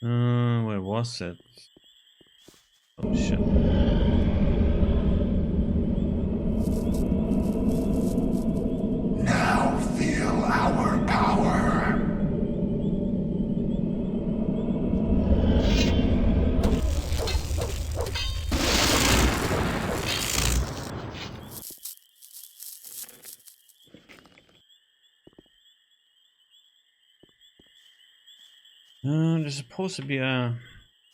Where was it? Oh shit. Now feel our power. There's supposed to be a...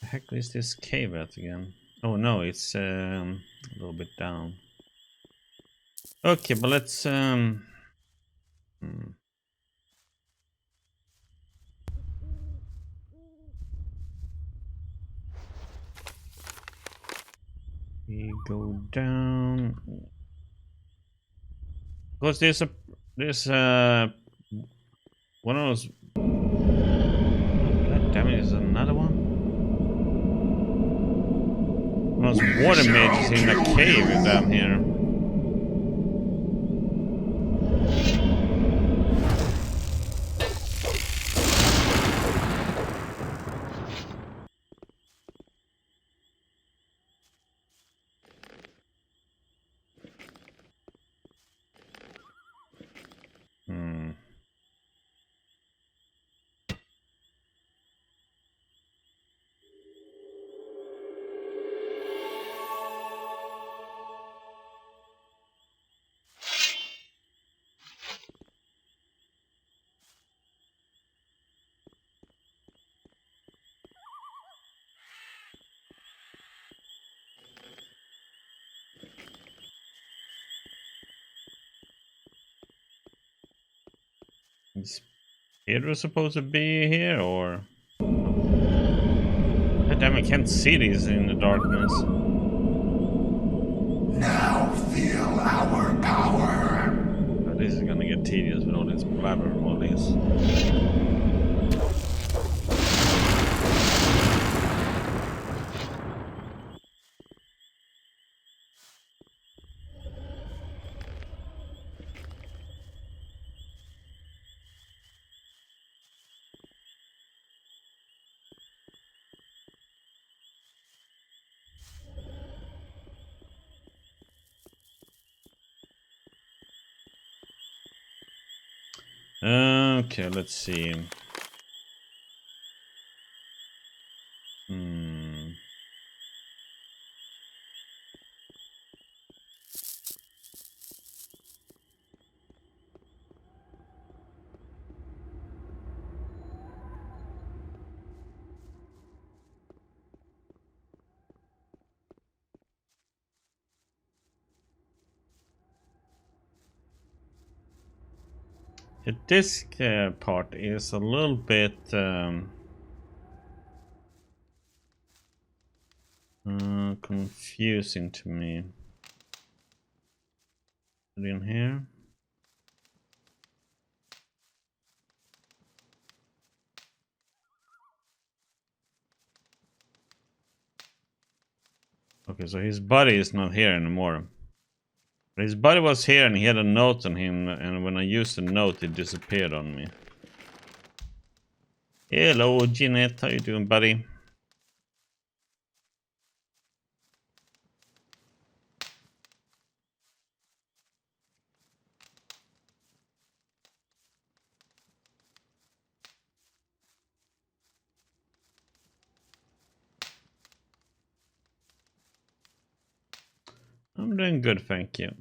The heck is this cave at again? Oh no, it's a little bit down. Okay, but let's we go down. Because there's one of those. God damn it! Is another one? One of those water mages in a cave down here. Is Pedro supposed to be here, or? God damn, I can't see these in the darkness. Now feel our power. Oh, this is gonna get tedious with all this blabber and all this. Okay, let's see. This part is a little bit confusing to me. Put it in here. Okay, so his body is not here anymore. But his body was here and he had a note on him, and when I used the note it disappeared on me. Hello Jeanette, how you doing, buddy? I'm doing good, thank you.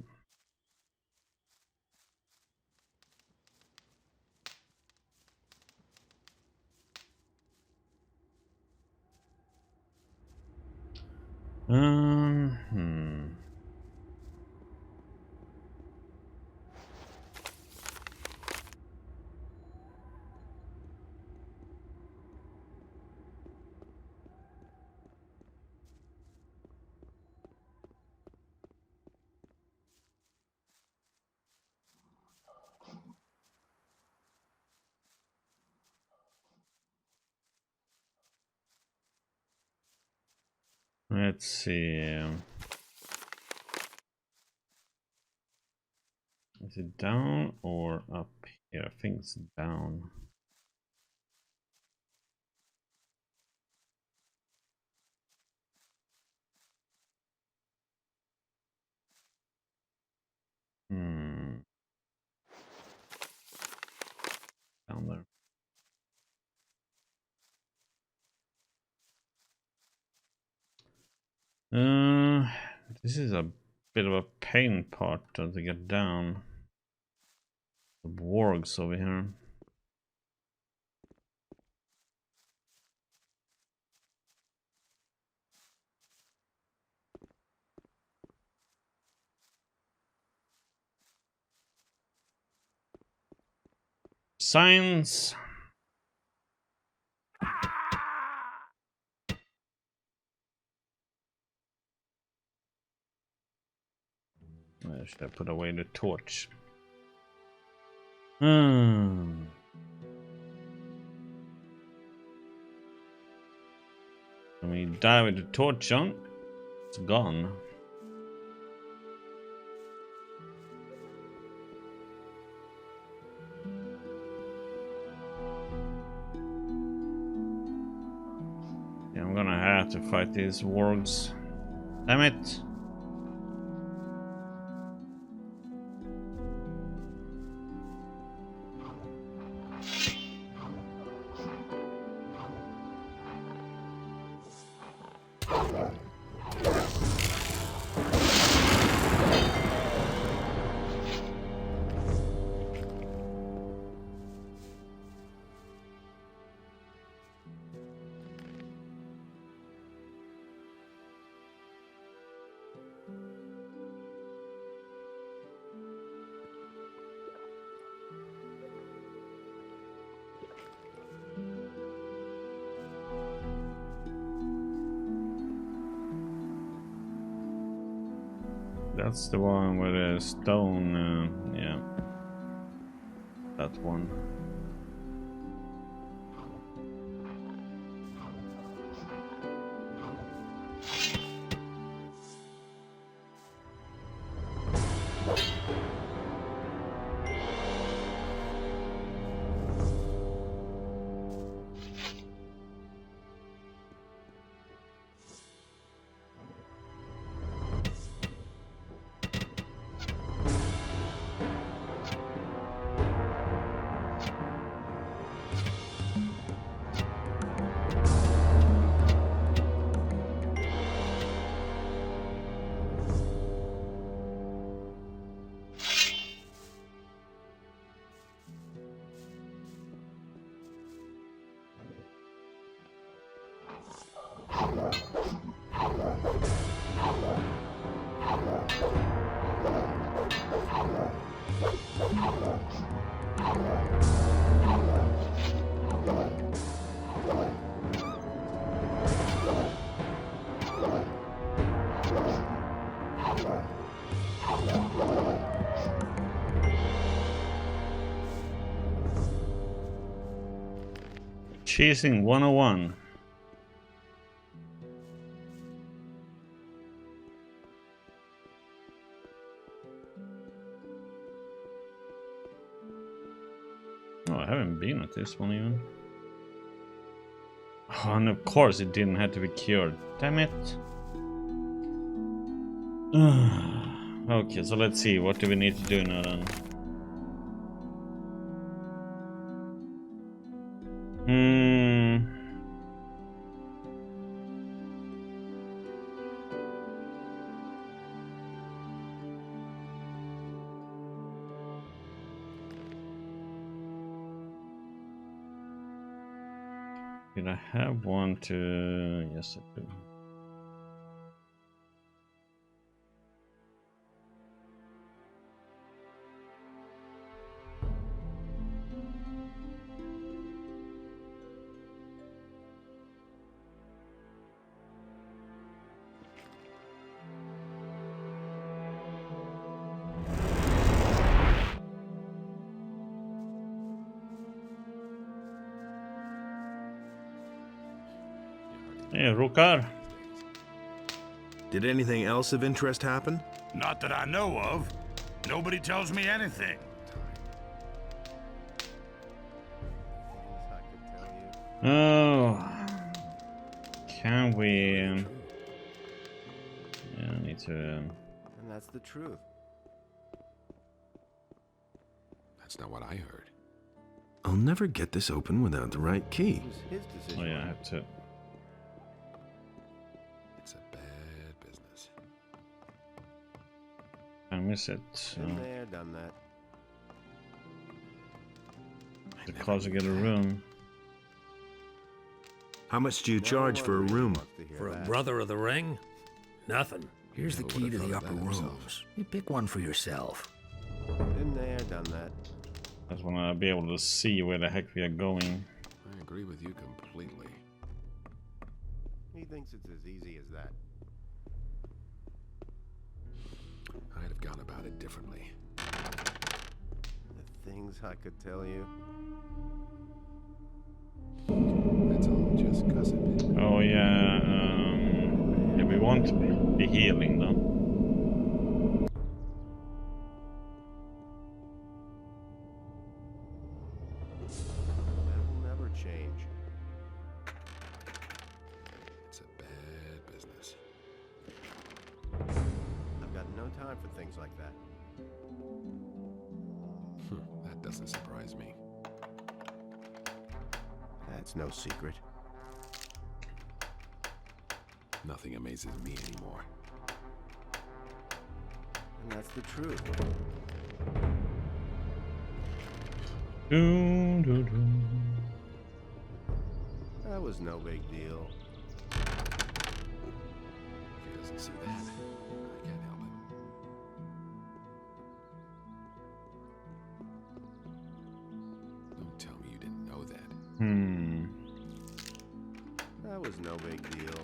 Let's see. Is it down or up here? I think it's down. This is a bit of a pain part to get down. The wargs over here. Science. Should I put away the torch? Can we die with the torch on? It's gone. Yeah, I'm gonna have to fight these wargs. Damn it! That's the one with the stone, yeah. That one. Chasing 101. Oh, I haven't been at this one even. Oh, and of course it didn't have to be cured. Damn it. Okay, so let's see. What do we need to do now then? Did I have one to... Yes, I do. Hey, Rukar. Did anything else of interest happen? Not that I know of. Nobody tells me anything. Oh. Can we... Yeah, I need to... And that's the truth. That's not what I heard. I'll never get this open without the right key. It was his decision. Oh yeah, I have to... It's a bad time is it? So Been there, done that. I the never closer knew get a that. room. How much do you No charge one for a really room? wants to hear For a that. brother of the ring? Nothing. Here's the Never key would've to the thought of upper that himself. rooms. You pick one for yourself. Been there, done that. I just wanna be able to see where the heck we are going. I agree with you completely. He thinks it's as easy as that. I'd have gone about it differently. The things I could tell you. That's all just gossip. Oh yeah, yeah, we want to be healing though. That will never change. It's a bad business. I've got no time for things like that. That doesn't surprise me. That's no secret. Nothing amazes me anymore. And that's the truth. Doo, doo, doo. That was no big deal. If he doesn't see that, I can't help it. Don't tell me you didn't know that. That was no big deal.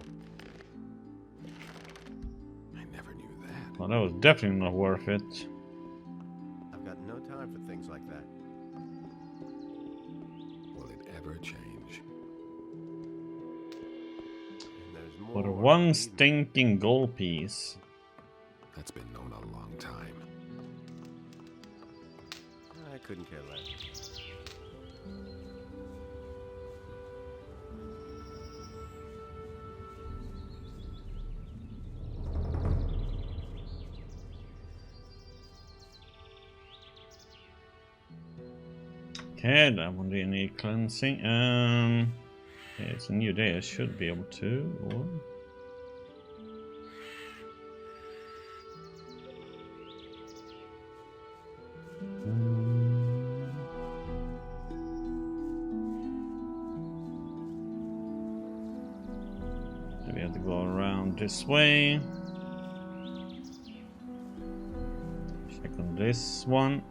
I never knew that. Well, that was definitely not worth it. I've got no time for things like that. Will it ever change? And there's more. For believe one me. stinking gold piece. That's been known a long time. I couldn't care less. Okay, that one didn't need cleansing. Okay, it's a new day. I should be able to. Or do we have to go around this way? Check on this one.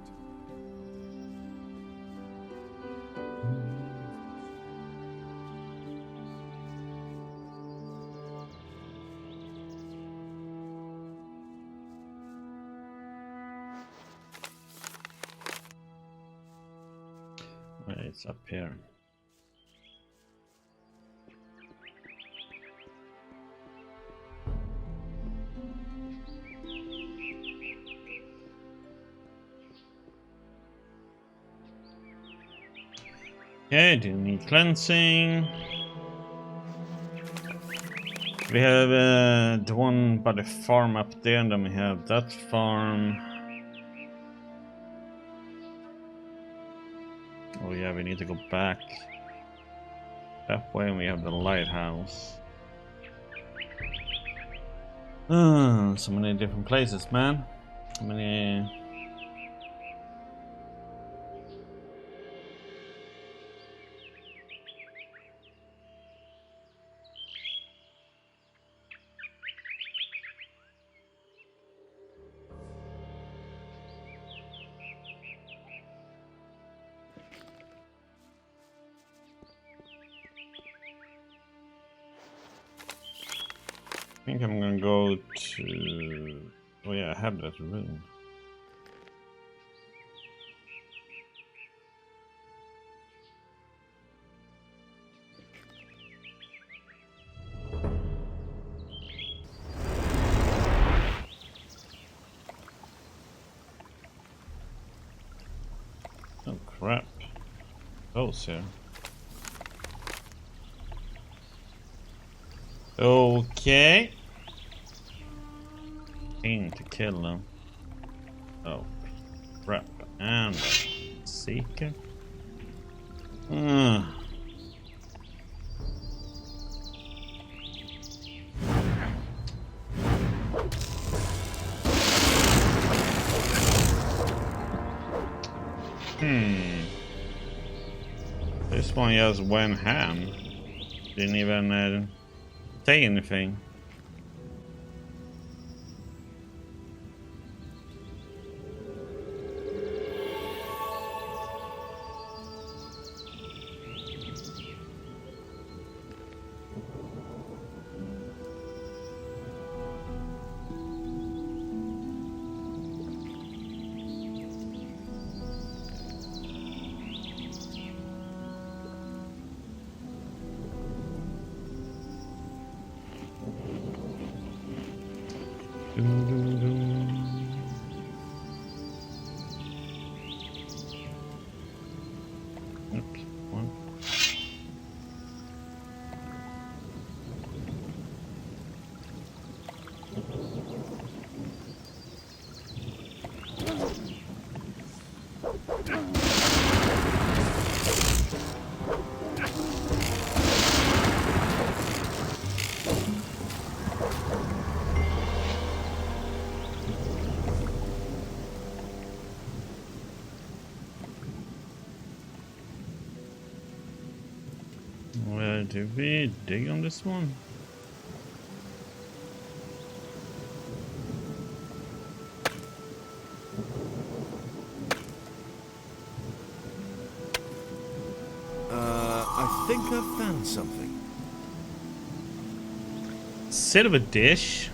It's up here. Okay, do need cleansing. We have the one by the farm up there, and then we have that farm. Oh yeah, we need to go back that way, and we have the lighthouse. So many different places, man. So many. I think I'm gonna go to. Oh yeah, I have that room. Oh crap! Those here. Okay. Aim to kill them. Oh, crap. And Seeker. This one just went ham. Didn't even say anything. Oops, one. Where do we dig on this one? I think I've found something. Silver dish.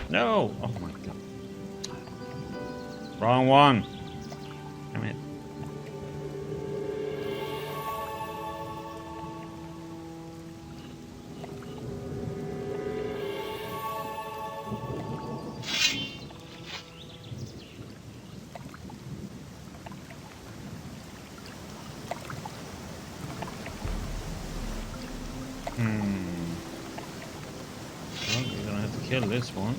No! Oh my god. Wrong one. Damn it. Well, you're gonna have to kill this one.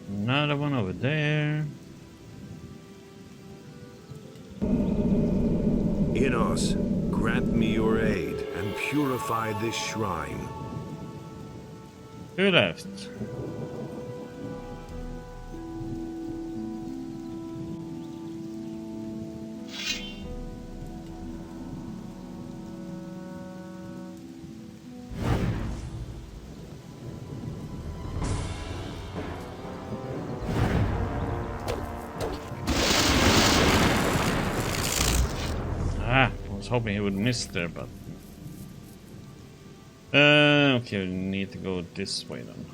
Another one over there. Inos, grant me your aid and purify this shrine. Who left? I was hoping he would miss there, but okay, we need to go this way then.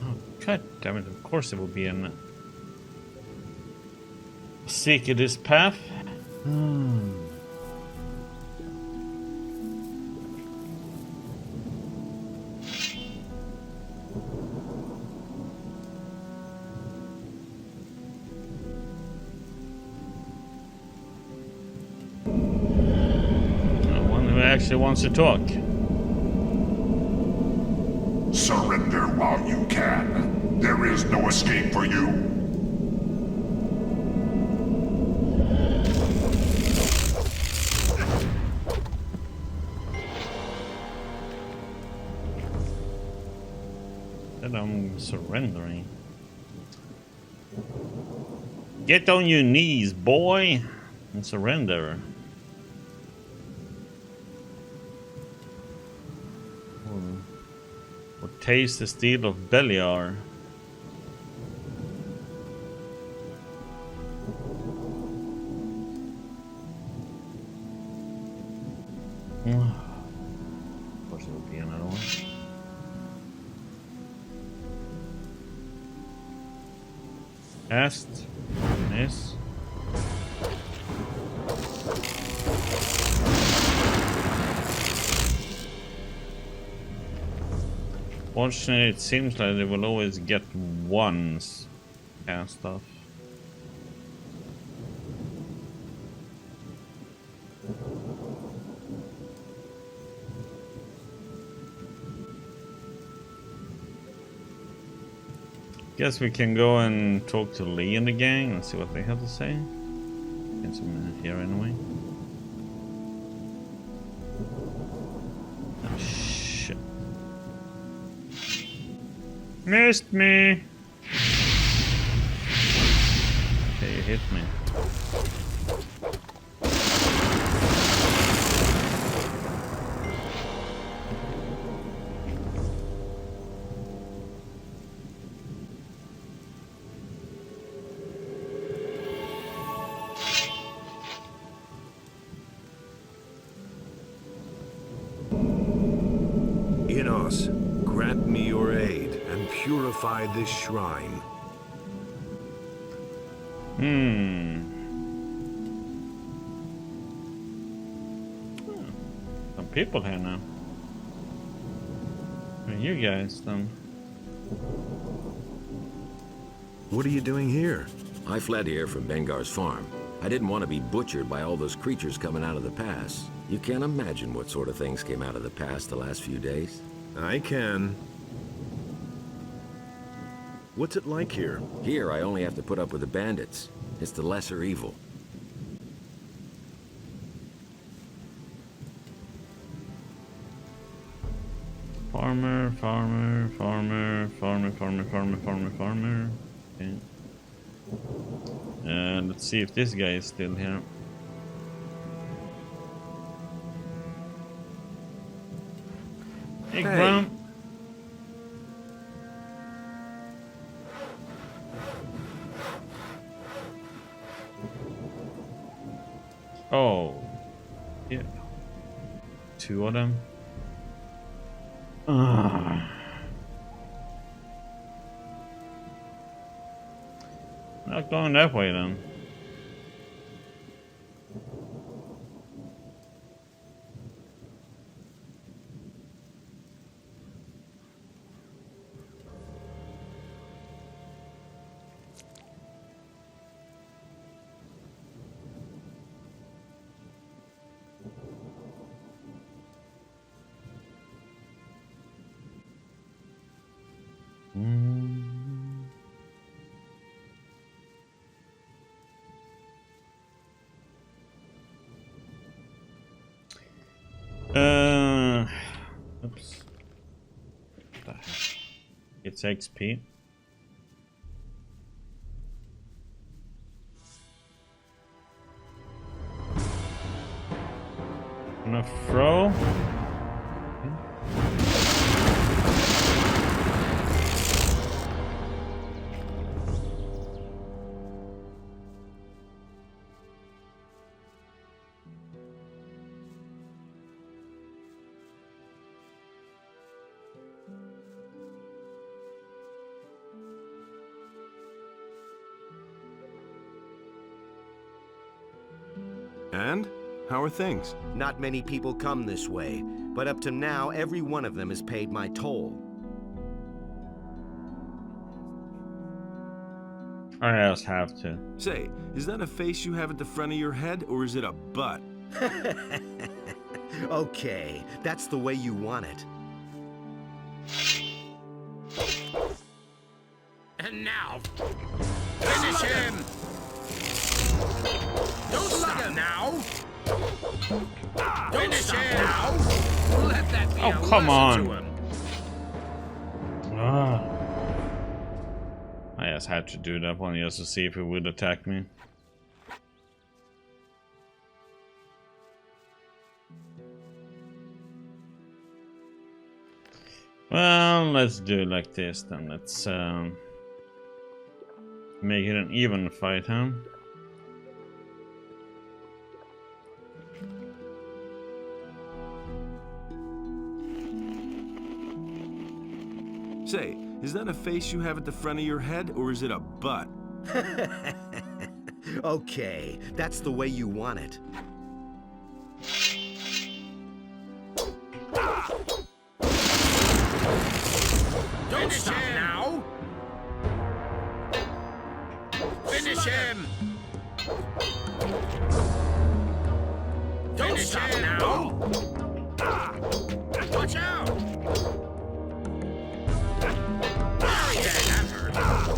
Oh god damn it! Of course it will be an seek this path. Actually wants to talk. Surrender while you can. There is no escape for you. That I'm surrendering. Get on your knees, boy, and surrender. Or taste the steel of Beliar. Of course, it will be another one. Cast. Miss. Fortunately, it seems like they will always get once cast off. Guess we can go and talk to Lee and the gang and see what they have to say. Since I'm here anyway. Oh shit. Missed me! Okay, you hit me. Grant me your aid and purify this shrine. Some people here now. Who are you guys then? What are you doing here? I fled here from Bengar's farm. I didn't want to be butchered by all those creatures coming out of the pass. You can't imagine what sort of things came out of the pass the last few days. I can. What's it like here? Here, I only have to put up with the bandits. It's the lesser evil. Farmer. Okay. Let's see if this guy is still here. Hey, Grump. Oh. Yeah. Two of them. Not going that way then. Oops. What the heck? It's XP. Gonna throw. And? How are things? Not many people come this way, but up to now, every one of them has paid my toll. I just have to. Say, is that a face you have at the front of your head, or is it a butt? Okay, that's the way you want it. And now, finish him! Don't stop now! Finish him now! Let that be Oh, a come lesson to on. him. I just had to do that one just to see if he would attack me. Well, let's do it like this then. Let's make it an even fight, huh? Say, is that a face you have at the front of your head, or is it a butt? Okay, that's the way you want it. Don't stop now! Finish him! Don't stop now! Watch out! That hurt.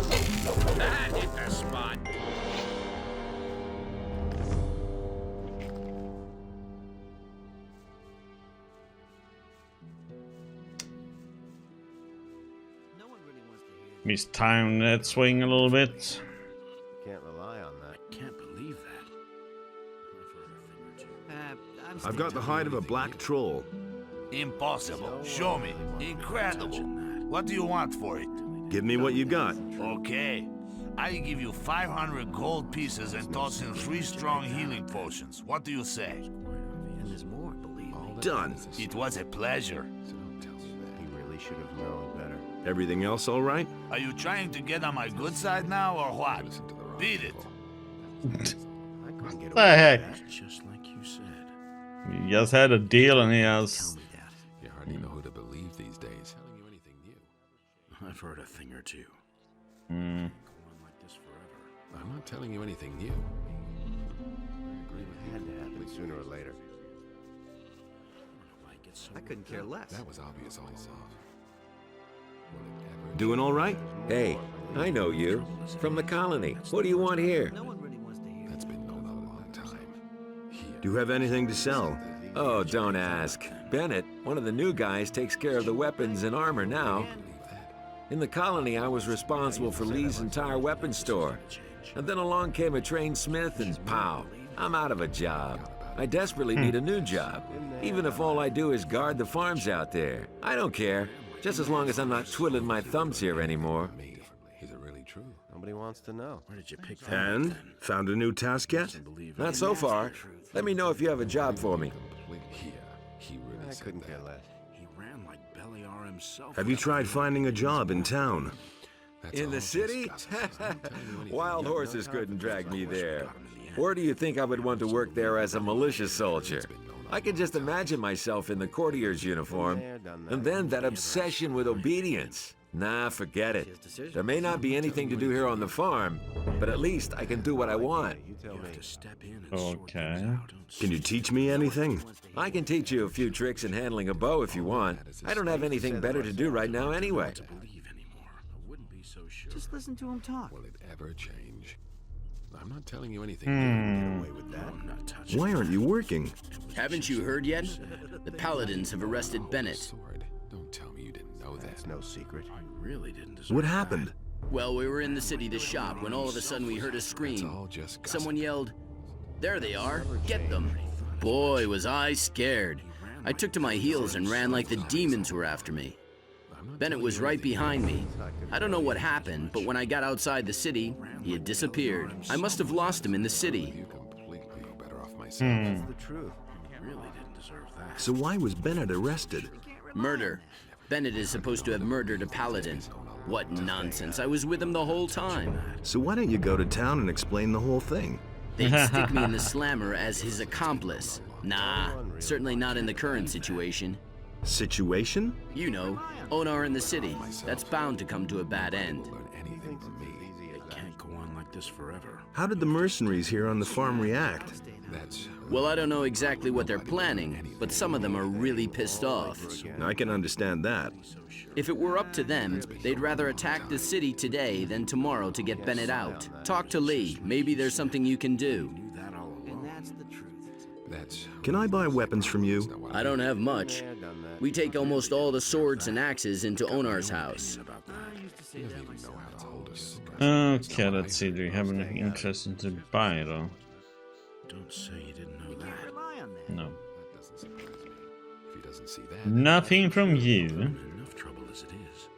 Mistimed that swing a little bit. Can't rely on that. Can't believe that. I've got the hide of a black troll. Impossible. Show me. Incredible. What do you want for it? Give me what you got. Okay. I give you 500 gold pieces and toss in 3 strong healing potions. What do you say? And there's more, believe me. Done. It was a pleasure. He really should have known better. Everything else all right? Are you trying to get on my good side now, or what? Beat it. I couldn't get The away heck? with that. Just like you said. He just had a deal and he Tell has. me that. You hardly know who to believe these days. Telling you anything new. I've heard a thing or two. Hmm. Go on like this forever. I'm not telling you anything new. It had to happen sooner or later. Like it's so I couldn't care less. That was obvious all along. Doing all right? Hey, I know you. From the colony. What do you want here? No one really wants to hear. That's been known a long time. Do you have anything to sell? Oh, don't ask. Bennet, one of the new guys, takes care of the weapons and armor now. In the colony, I was responsible for Lee's entire weapons store. And then along came a trained smith and pow, I'm out of a job. I desperately need a new job, even if all I do is guard the farms out there. I don't care, just as long as I'm not twiddling my thumbs here anymore. Is it really true? Nobody wants to know. Where did you pick that? And? Found a new task yet? Not so far. Let me know if you have a job for me. Here, he really I said couldn't that. care less. He ran like Beliar himself. Have you tried finding a job in town? That's In all the just city? gossip. I'm telling you anything. Wild horses couldn't drag me there. Or do you think I would want to work there as a militia soldier? I can just imagine myself in the courtier's uniform. And then that obsession with obedience. Nah, forget it. There may not be anything to do here on the farm, but at least I can do what I want. You tell me. To step in and sort Okay. things out. Can you teach me anything? I can teach you a few tricks in handling a bow if you want. I don't have anything better to do right now anyway. Believe anymore. I wouldn't be so sure. Just listen to him talk. Will it ever change? I'm not telling you anything. Get away with that. I'm not touching. Why aren't you working? Haven't you heard yet? The Paladins have arrested Bennet. Sword. Don't tell me you didn't know that. That's no secret. I really didn't deserve What happened? Well, we were in the city to shop when all of a sudden we heard a It's scream. all just gossip. Someone yelled, "There they are! Get them!" Boy, was I scared. I took to my heels and ran like the demons were after me. Bennet was right behind me. I don't know what happened, but when I got outside the city, he had disappeared. I must have lost him in the city. You completely better off myself. That's the truth. I really didn't deserve that. So why was Bennet arrested? Murder. Bennet is supposed to have murdered a paladin. What nonsense. I was with him the whole time. So why don't you go to town and explain the whole thing? They'd stick me in the slammer as his accomplice. Nah, certainly not in the current situation. Situation? You know, Onar in the city. That's bound to come to a bad end. Learn anything from me. It can't go on like this forever. How did the mercenaries here on the farm react? That's... Well, I don't know exactly what they're planning, but some of them are really pissed off. I can understand that. If it were up to them, they'd rather attack the city today than tomorrow to get Bennet out. Talk to Lee. Maybe there's something you can do. Knew that all along. That's the truth. That's... Can I buy weapons from you? I don't have much. We take almost all the swords and axes into Onar's house. About that. You don't even know how to hold us. Okay, let's see. Do you have anything interesting to buy though? Don't say you didn't know that. No. That doesn't surprise me. If he doesn't see that... Nothing from you. Enough trouble as it is.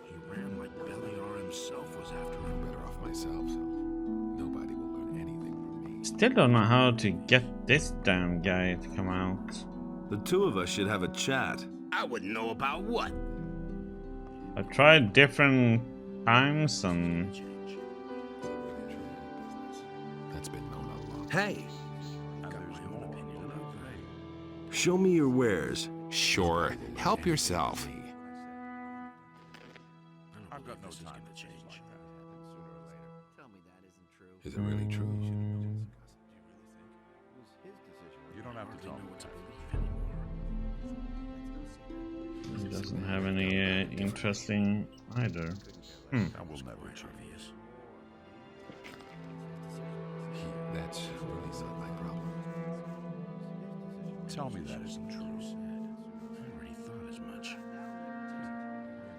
He ran like Beliar himself was after him. I'm better off myself. Nobody will learn anything from me. Still don't know how to get this damn guy to come out. The two of us should have a chat. I wouldn't know about what. I tried different times and That's been known all along. Hey, I've got my own opinion about that. show me your wares. Sure. Help yourself. I've got no time to change. Tell me that isn't true. Is it really true? You don't have to tell me. What to believe anymore. he doesn't have any interesting either. I will never change. Obvious. That's really not my problem. Tell me that isn't true. I already thought as much. I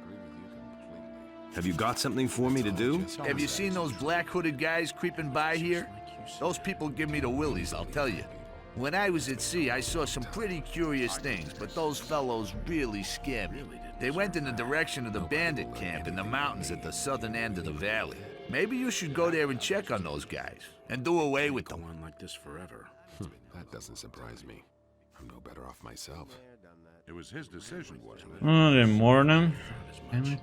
agree with you completely. Have you got something for me to do? Have you seen those black hooded guys creeping by here? Those people give me the willies, I'll tell you. When I was at sea, I saw some pretty curious things, but those fellows really scared me. They went in the direction of the bandit camp in the mountains at the southern end of the valley. Maybe you should go there and check on those guys, and do away with them. Go on like this forever. That doesn't surprise me. I'm no better off myself. It was his decision, wasn't it? Oh, they're more of them. Damn it.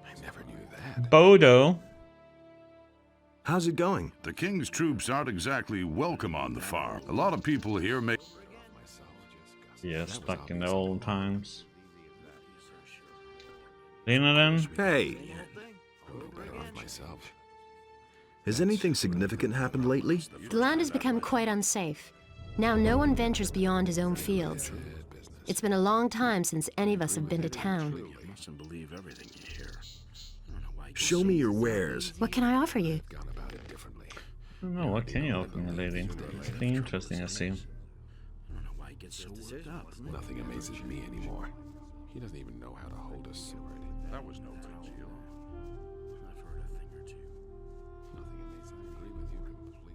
I never knew that. Bodo. How's it going? The king's troops aren't exactly welcome on the farm. A lot of people here make... Yeah, stuck in the old times. Lena then? Hey, I'm no better off myself. has anything significant happened lately? The land has become quite unsafe. Now no one ventures beyond his own fields. It's been a long time since any of us have been to town. You mustn't believe everything you hear. I don't know why you get Show so me your wares. What can I offer you? Gone about it differently. I don't know, what can you offer me, lady? Something interesting I see. I don't know why you get so worked up. Nothing amazes me anymore. He doesn't even know how to hold a sword. That was no big deal. I've heard a thing or two. Nothing amazes me. I agree with you completely.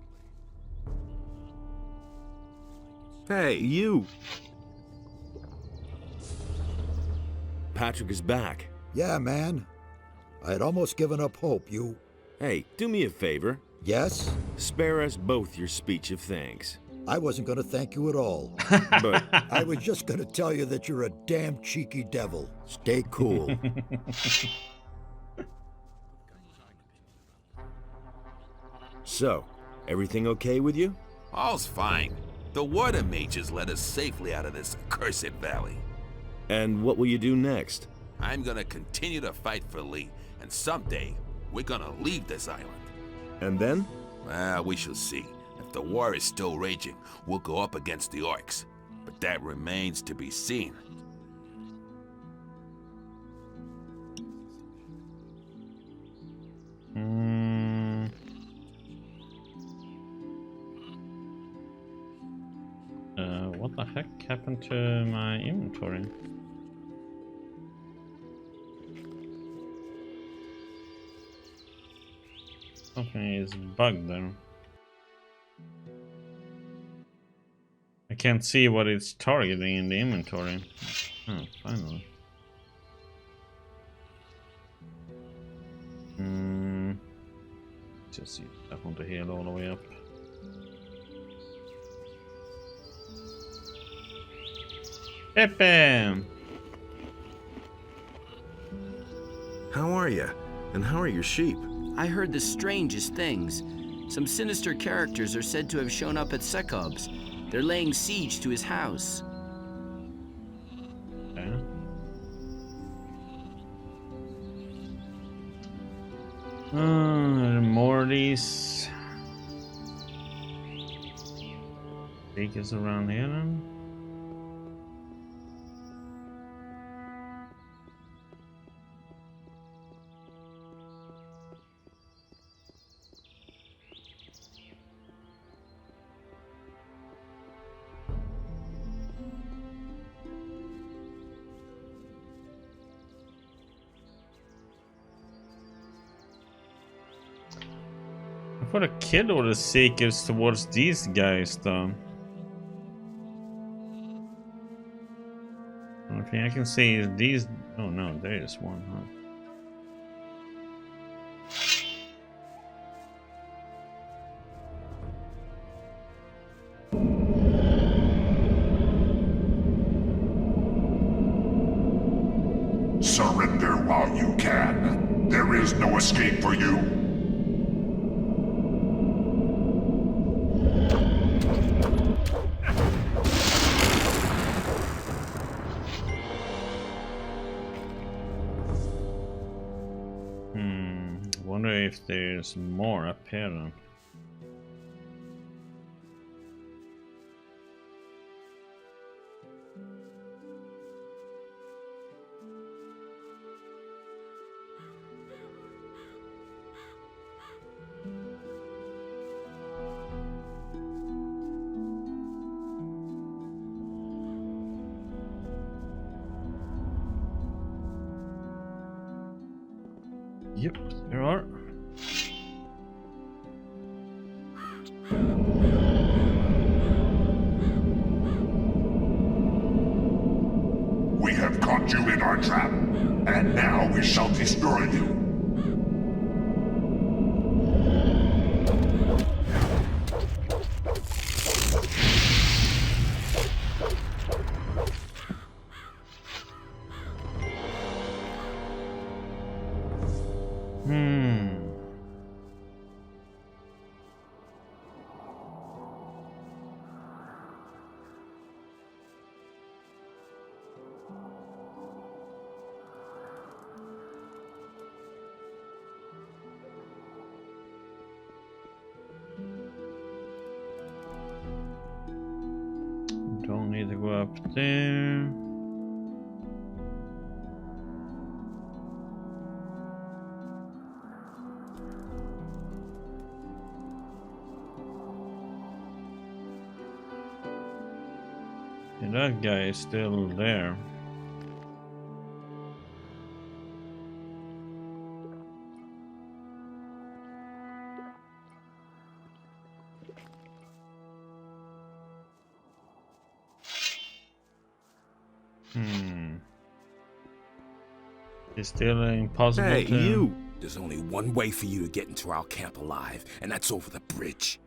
Hey, you! Patrick is back. Yeah, man. I had almost given up hope. You... Hey, do me a favor. Yes? Spare us both your speech of thanks. I wasn't going to thank you at all. But I was just going to tell you that you're a damn cheeky devil. Stay cool. so, everything okay with you? All's fine. The water mages led us safely out of this accursed valley. And what will you do next? I'm gonna continue to fight for Lee, and someday, we're gonna leave this island. And then? We shall see. If the war is still raging, we'll go up against the orcs. But that remains to be seen. What the heck happened to my inventory? Something is bugged there. I can't see what it's targeting in the inventory. Oh, finally. Just see. I want to heal all the way up. Pepe! How are you? And how are your sheep? I heard the strangest things. Some sinister characters are said to have shown up at Sekob's. They're laying siege to his house. Okay. More of these beacons around here then. I thought I killed all the seekers towards these guys though. Only thing I can see is these. Oh no, there is one, huh? Surrender while you can. There is no escape for you. Wonder if there's more up here then. Yep, there are. We have caught you in our trap, and now we shall destroy you. Don't need to go up there. And that guy is still there. It's still impossible Hey, to... you! There's only one way for you to get into our camp alive, and that's over the bridge.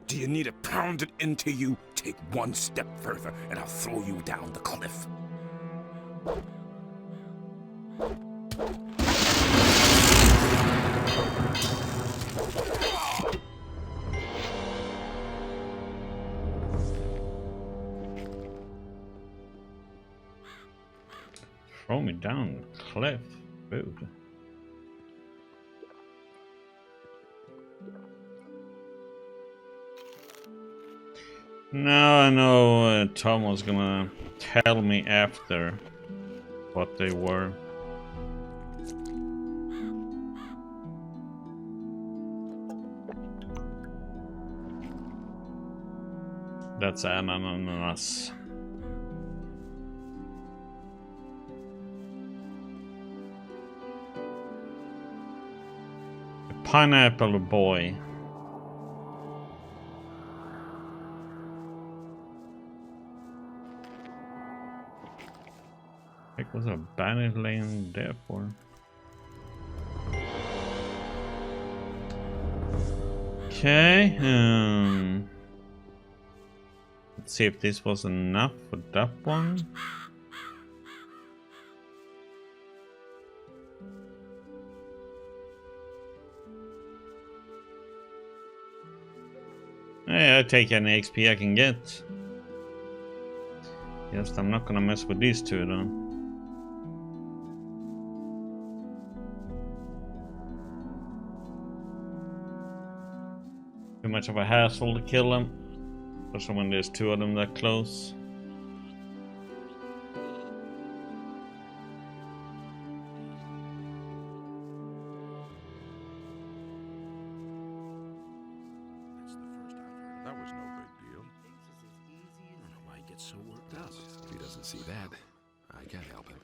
Do you need it pounded into you? Take one step further, and I'll throw you down the cliff. Throw me down the cliff, dude. Now I know Tom was gonna tell me after what they were. That's ananas. Pineapple boy. What was a Bennet laying there for? Okay, let's see if this was enough for that one. Hey, I'll take any XP I can get. Yes, I'm not gonna mess with these two though. Too much of a hassle to kill them, especially when there's two of them that close. See that? I can't help it.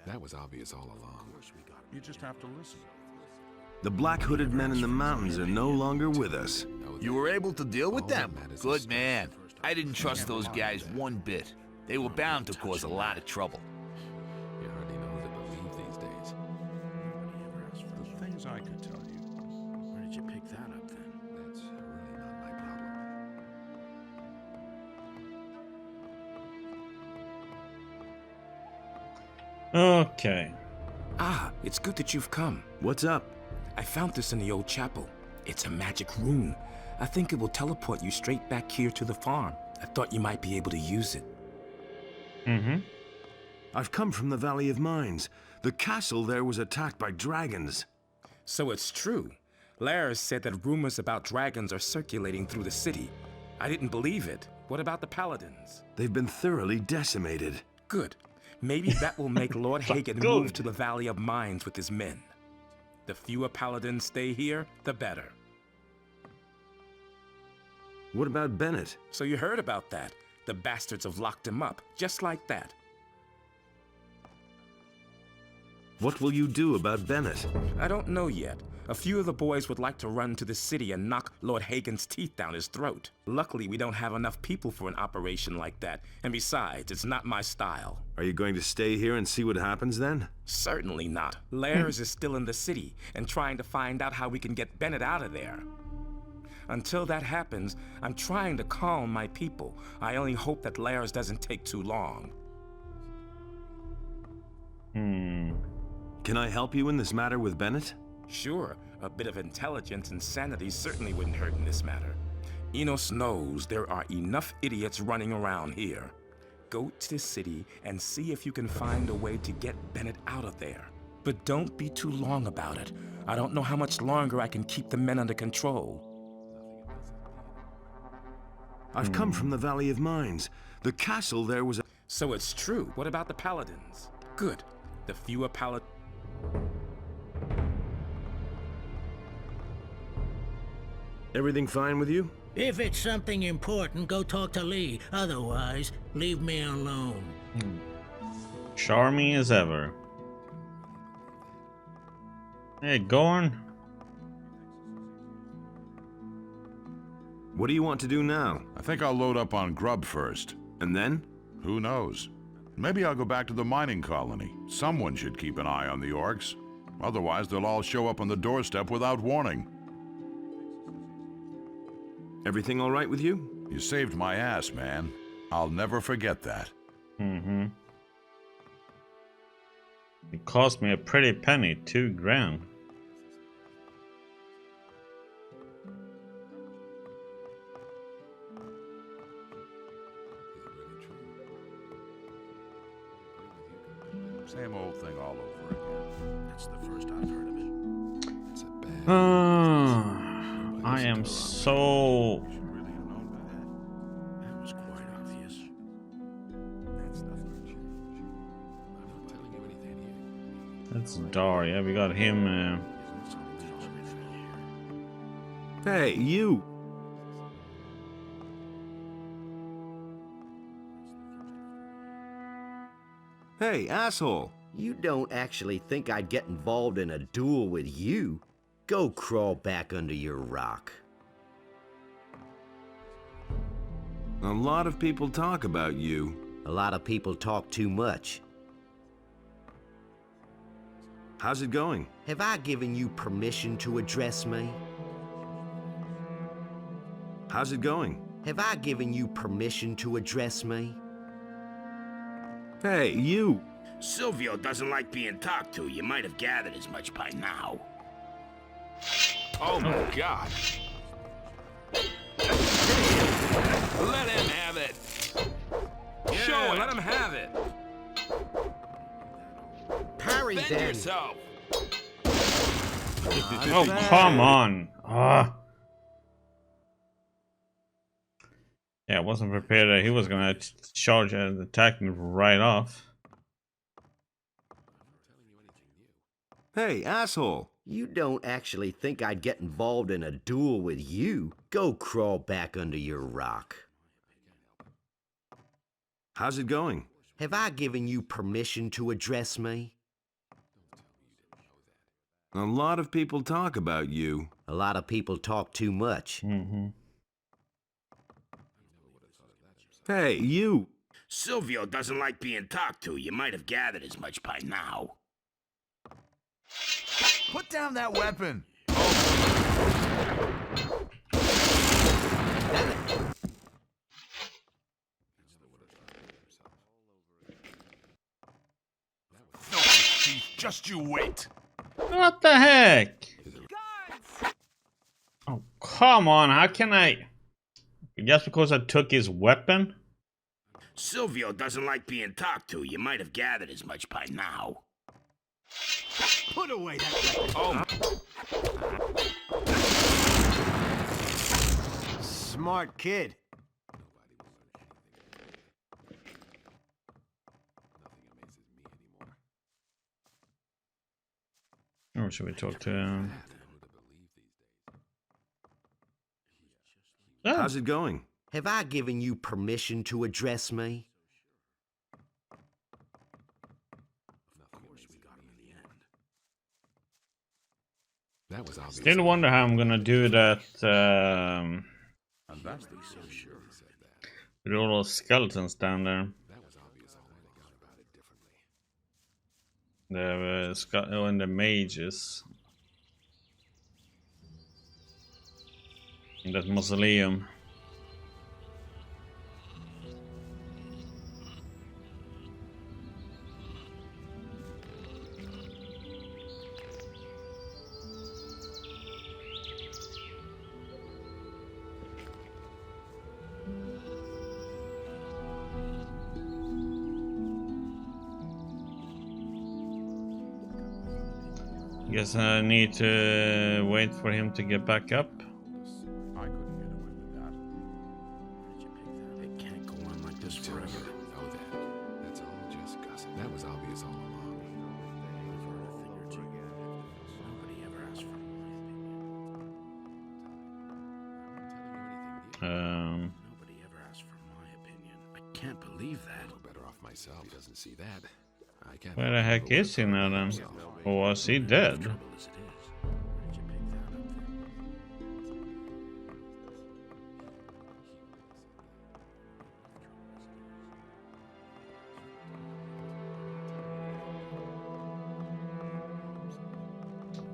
That was obvious all along. You just have to listen. The black-hooded men in the mountains are no longer with us. You were able to deal with them? Good man. I didn't trust those guys one bit. They were bound to cause a lot of trouble. You hardly know who to believe these days. The things I could tell you. Where did you pick that up then? That's really not my problem. Okay. Ah, it's good that you've come. What's up? I found this in the old chapel. It's a magic rune. I think it will teleport you straight back here to the farm. I thought you might be able to use it. I've come from the Valley of Mines. The castle there was attacked by dragons. So it's true. Lars said that rumors about dragons are circulating through the city. I didn't believe it. What about the Paladins? They've been thoroughly decimated. Good. Maybe that will make Lord Hagen move to the Valley of Mines with his men. The fewer Paladins stay here, the better. What about Bennet? So you heard about that. The bastards have locked him up, just like that. What will you do about Bennet? I don't know yet. A few of the boys would like to run to the city and knock Lord Hagen's teeth down his throat. Luckily, we don't have enough people for an operation like that. And besides, it's not my style. Are you going to stay here and see what happens then? Certainly not. Lairs is still in the city and trying to find out how we can get Bennet out of there. Until that happens, I'm trying to calm my people. I only hope that Lairs doesn't take too long. Can I help you in this matter with Bennet? Sure, a bit of intelligence and sanity certainly wouldn't hurt in this matter. Enos knows there are enough idiots running around here. Go to the city and see if you can find a way to get Bennet out of there. But don't be too long about it. I don't know how much longer I can keep the men under control. I've come from the Valley of Mines. The castle there was a... So it's true. What about the Paladins? Good. The fewer Paladins... Everything fine with you? If it's something important, go talk to Lee. Otherwise, leave me alone. Charming as ever. Hey, Gorn. What do you want to do now? I think I'll load up on grub first. And then? Who knows? Maybe I'll go back to the mining colony. Someone should keep an eye on the orcs. Otherwise, they'll all show up on the doorstep without warning. Everything all right with you? You saved my ass, man. I'll never forget that. It cost me a pretty penny, 2 grand. Same old thing all over again. That's the first I've heard of it. It's a bad... I am so... That was quite obvious. That's nothing. I'm not telling you anything here. That's Dar, yeah, we got him. Hey, you! Hey, asshole! You don't actually think I'd get involved in a duel with you? Go crawl back under your rock. A lot of people talk about you. A lot of people talk too much. How's it going? Have I given you permission to address me? How's it going? Have I given you permission to address me? Hey, you! Silvio doesn't like being talked to. You might have gathered as much by now. Oh my God! Let him have it! Yeah, Show it! let him have it! Parry Defend then! yourself! Oh, come on. Yeah, I wasn't prepared that he was gonna charge and attack me right off. Hey, asshole! You don't actually think I'd get involved in a duel with you? Go crawl back under your rock. How's it going? Have I given you permission to address me? A lot of people talk about you. A lot of people talk too much. Hey, you! Silvio doesn't like being talked to. You might have gathered as much by now. Put down that weapon! Filthy thief, just you wait! What the heck? Oh, come on. How can I... Just because I took his weapon? Silvio doesn't like being talked to. You might have gathered as much by now. Put away that weapon! Smart kid. Or should we talk to him? How's it going? Have I given you permission to address me? That was obvious. Still wonder how I'm gonna do that with all those skeletons down there. The and the mages in that mausoleum. Guess I need to wait for him to get back up. I couldn't get away with that. It can't go on like this forever. Know that. That's all just gossip. That was obvious all along. Nobody ever asked for Nobody ever asked for my opinion. I can't believe that. I'm better off myself. He doesn't see that. I can't. Where the heck is he now then? Or was he dead?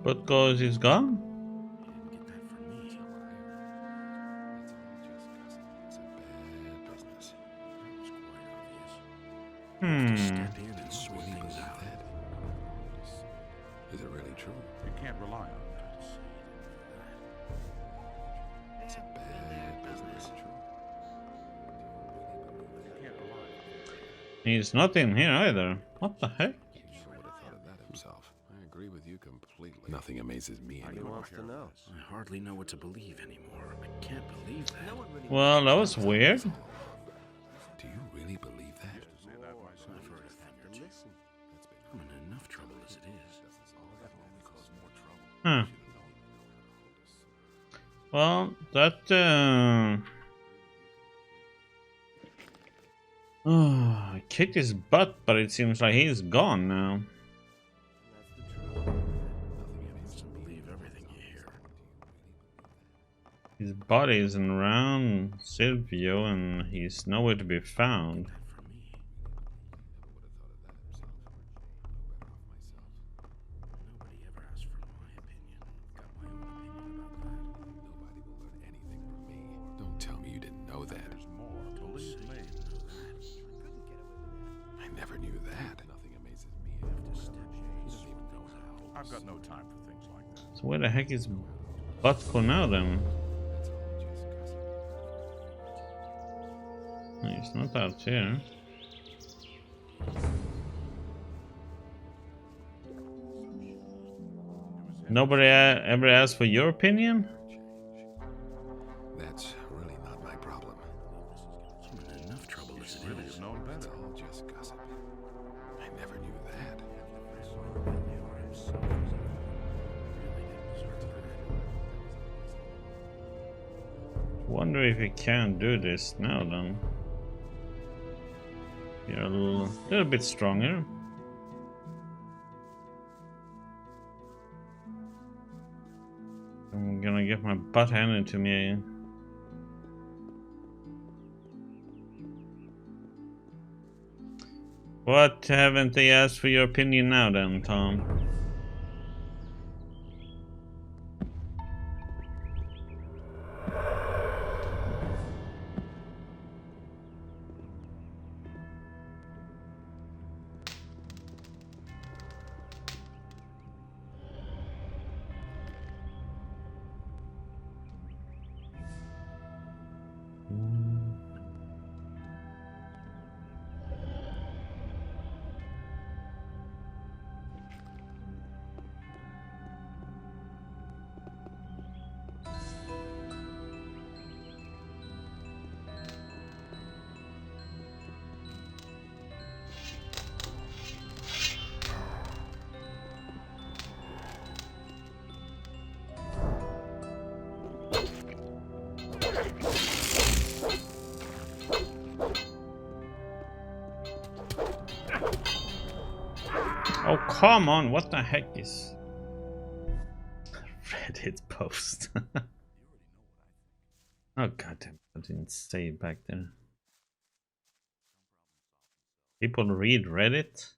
But cause he's gone? Step in and sort things out. Is it really true? You can't rely on that. It's a bad business. He's not in here either. What the heck? He sure would have thought of that himself. I agree with you completely. Nothing amazes me anymore. I hardly know what to believe anymore. I can't believe that. Well, that was weird. Do you really believe that? I've heard a thing or two. I'm in enough trouble as it is. Huh. Well, that I kicked his butt, but it seems like he's gone now. Believe everything you hear. His body isn't around Silvio, and he's nowhere to be found. Nobody ever asked for my opinion. Got my own opinion about that. Nobody will learn anything from me. Don't tell me you didn't know that. Believe me. I never knew that. Nothing amazes me. I've got no time for things like that. So where the heck is Butko now then? He's not out here. Nobody ever asked for your opinion? That's really not my problem. I'm in enough trouble as it Really is. have known It's better. all just gossip. I never knew that. Wonder if he can do this now then. You're a little bit stronger. I'm gonna get my butt handed to me. What haven't they asked for your opinion now then, Tom? Oh, come on, what the heck is... Reddit post. Oh goddamn! I didn't say it back there. People read Reddit.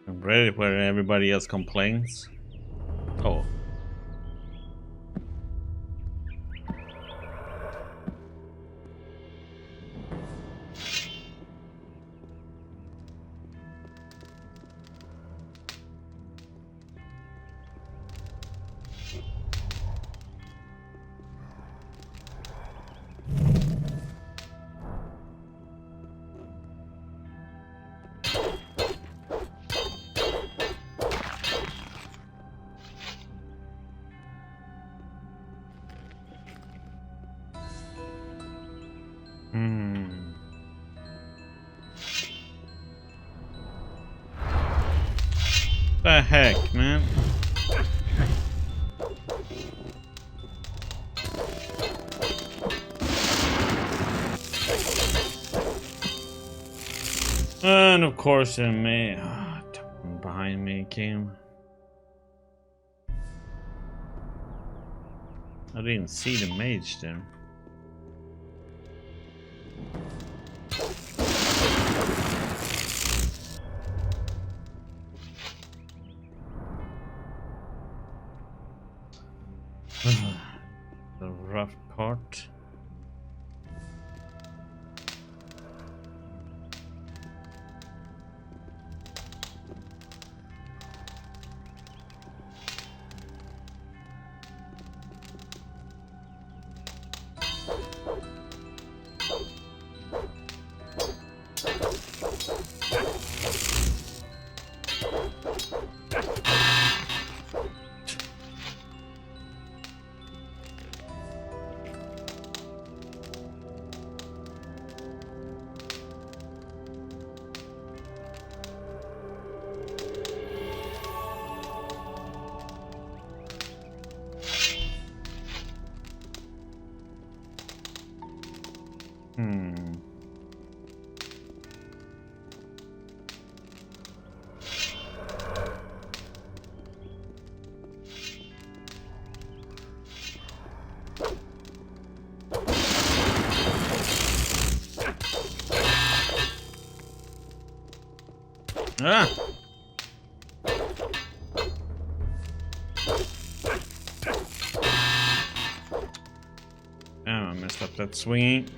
Reddit where everybody else complains. Oh. The heck, man? And of course, behind me came. I didn't see the mage there. The rough part. Ah! Damn, I messed up that swing.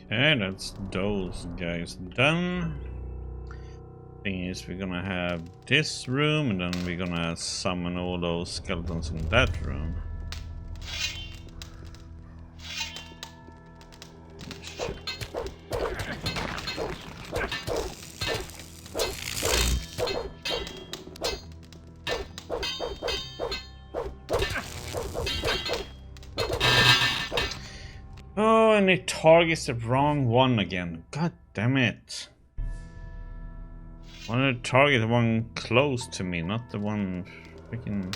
Okay, that's those guys done. Thing is, we're gonna have this room, and then we're gonna summon all those skeletons in that room. Oh, and it targets the wrong one again. God damn it. I wanted to target the one close to me, not the one freaking...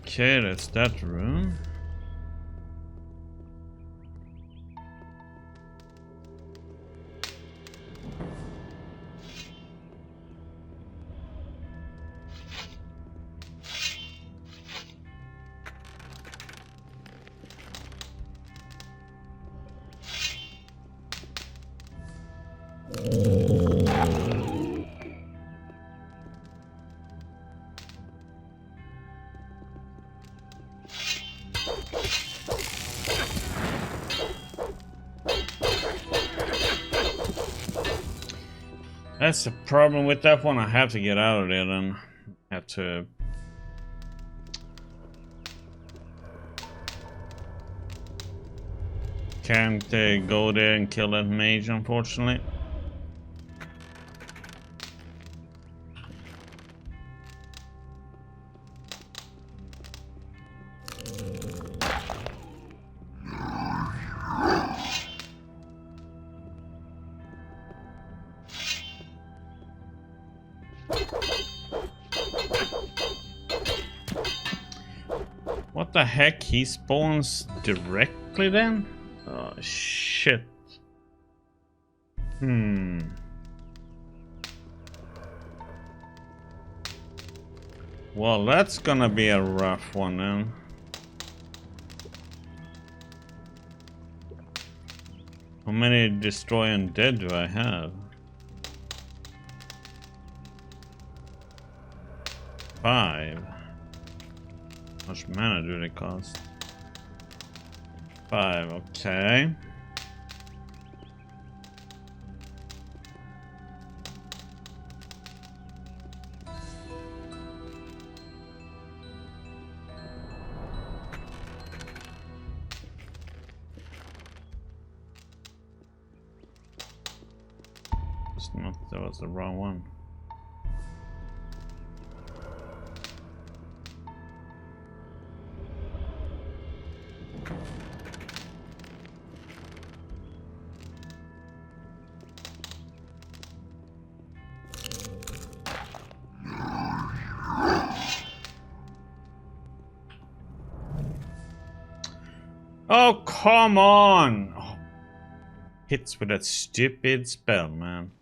Okay, that's that room. That's the problem with that one. I have to get out of there then. Have to... Can't go there and kill that mage, unfortunately. What the heck? He spawns directly then? Oh shit. Well, that's gonna be a rough one then. How many destroy and dead do I have? 5. How much mana do they cost? 5, okay. It's not, that was the wrong one. Oh, come on! Oh, hits with that stupid spell, man.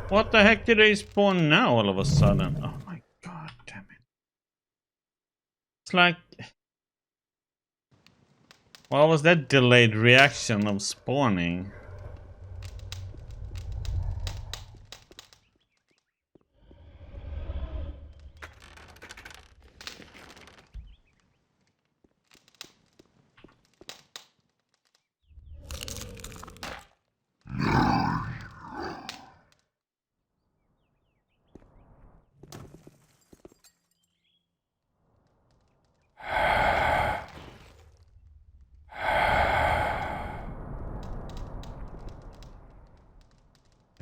What the heck did they spawn now all of a sudden? Oh my god, damn it. It's like... What was that delayed reaction of spawning?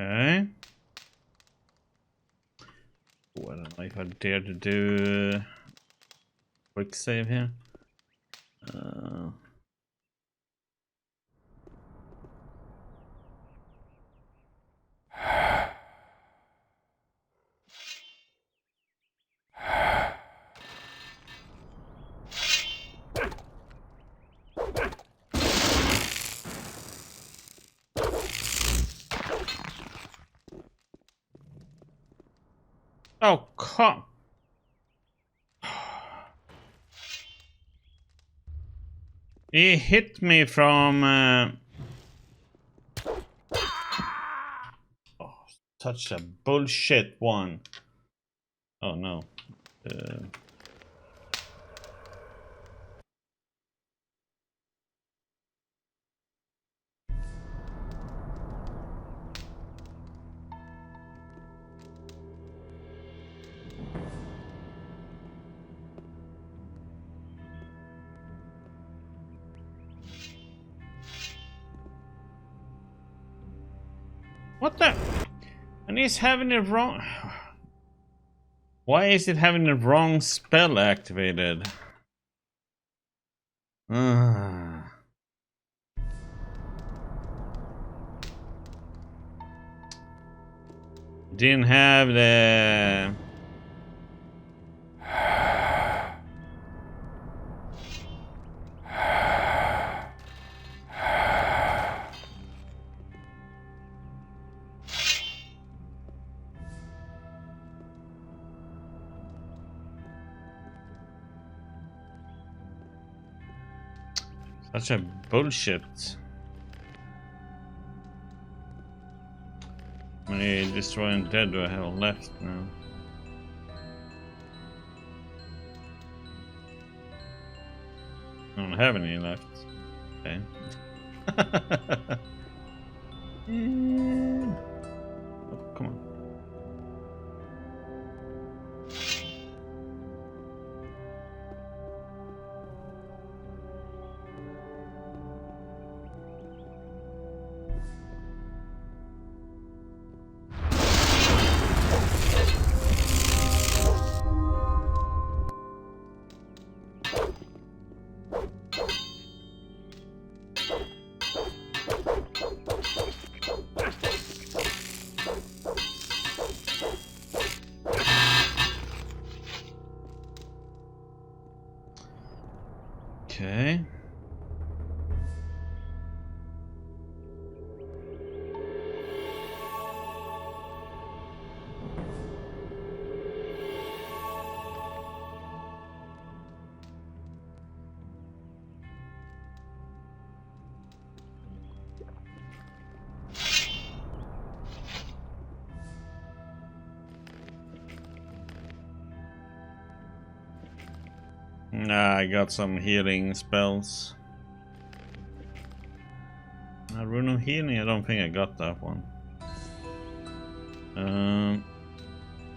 Okay. Oh, I don't know if I dare to do quick save here. Oh, come. He hit me from... Oh, such a bullshit one. Oh no. What the? And he's having it wrong. Why is it having the wrong spell activated? Didn't have the... Such a bullshit. How many destroying dead do I have left now? I don't have any left. Okay. Oh, come on. Okay. I got some healing spells. A rune of healing? I don't think I got that one.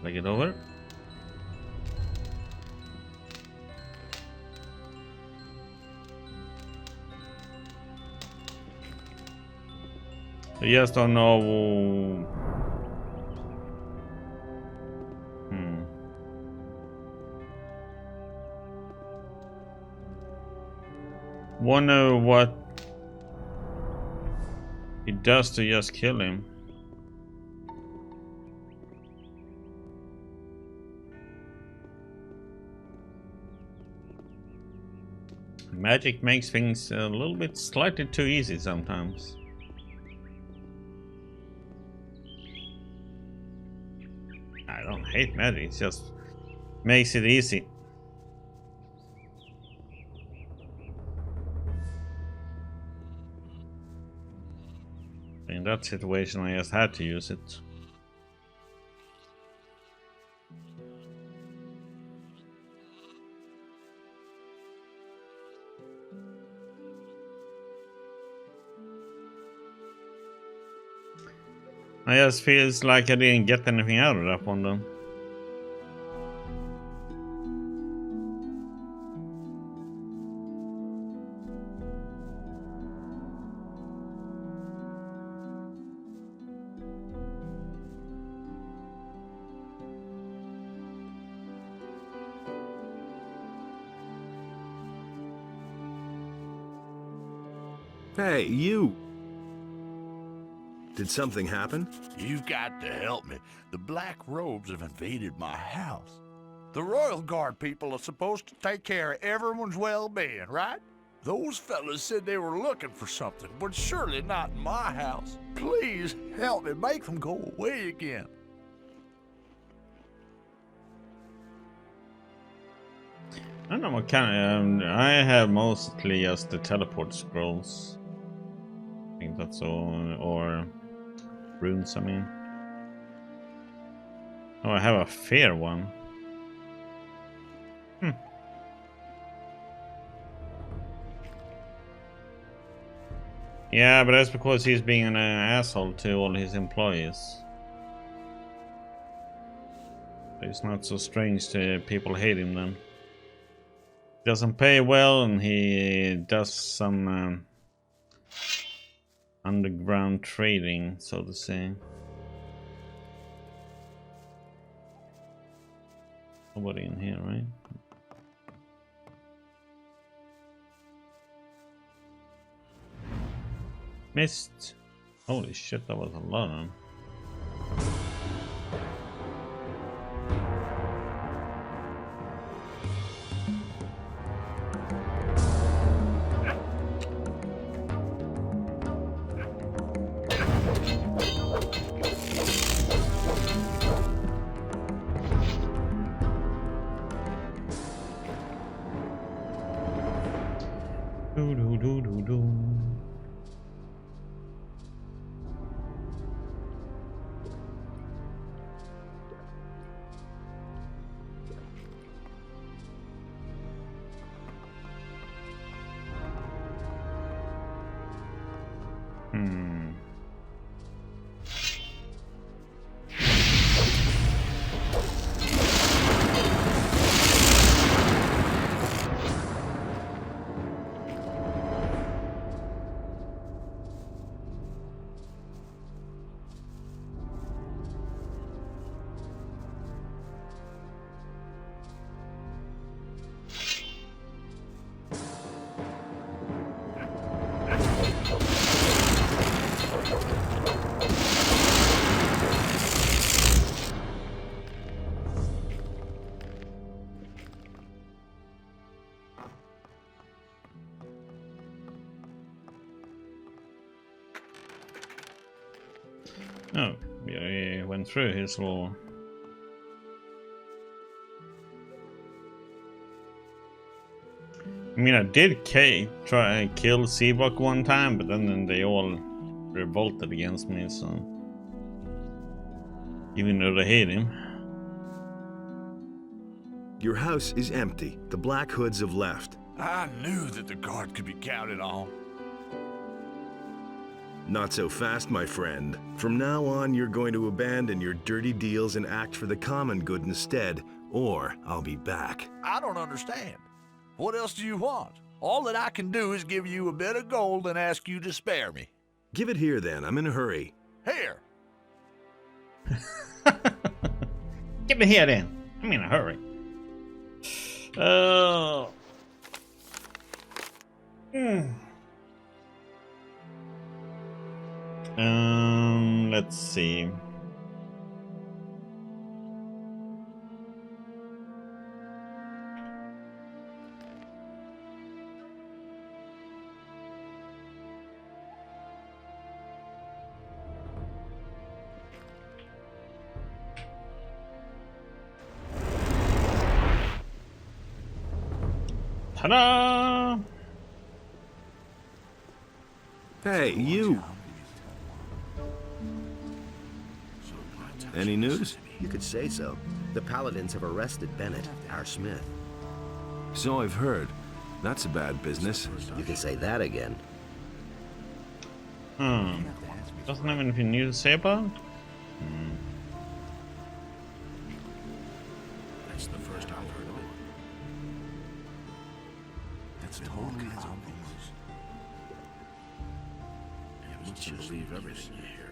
Like it over. I just don't know. Wonder what it does to just kill him. Magic makes things a little bit slightly too easy sometimes. I don't hate magic, it just makes it easy. In that situation, I just had to use it. I just feels like I didn't get anything out of that one though. Hey, you! Did something happen? You've got to help me. The Black Robes have invaded my house. The Royal Guard people are supposed to take care of everyone's well-being, right? Those fellas said they were looking for something, but surely not in my house. Please help me make them go away again. I don't know what kind of. I have mostly just the teleport scrolls. I think that's all, or runes. I mean. Oh, I have a fair one. Yeah, but that's because he's being an asshole to all his employees. It's not so strange that people hate him then. He doesn't pay well, and he does some underground trading, so to say. Nobody in here, right? Missed. Holy shit, that was a lot of them. Oh, yeah, he went through his little... I mean, I did try and kill Seabok one time, but then they all revolted against me, so... Even though they hate him. Your house is empty. The Black Hoods have left. I knew that the guard could be counted on. Not so fast, my friend. From now on, you're going to abandon your dirty deals and act for the common good instead, or I'll be back. I don't understand. What else do you want? All that I can do is give you a bit of gold and ask you to spare me. Give it here, then. I'm in a hurry. Here. Give it here, then. I'm in a hurry. Let's see. Ta-da! Hey, you! Any news? You could say so. The Paladins have arrested Bennet, our smith. So I've heard. That's a bad business. You can say that again. Doesn't have anything new to say about it? That's the first I've heard of it. That's totally kinds of things. You must believe everything you hear.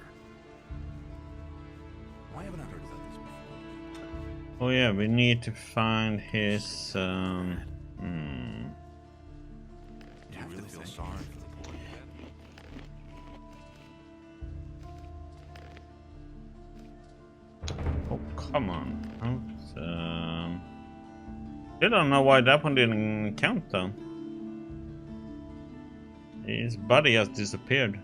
Why haven't I heard about this before? Oh yeah, we need to find his You have to feel sorry for the poor. Come on. I don't know why that one didn't count though. His body has disappeared.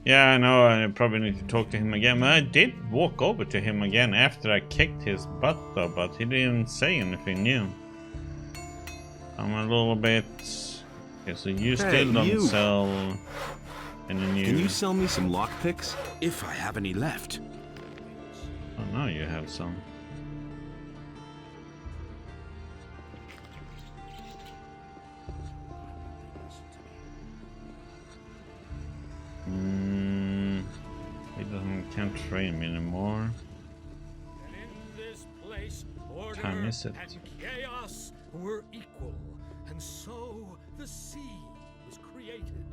Yeah, I know, I probably need to talk to him again. But I did walk over to him again after I kicked his butt though, but he didn't say anything new. I'm a little bit... Okay, so you still don't sell any new... Can you sell me some lockpicks? If I have any left. Oh, now you have some. Can't train me anymore. And in this place, order Time is it? and chaos were equal, and so the sea was created.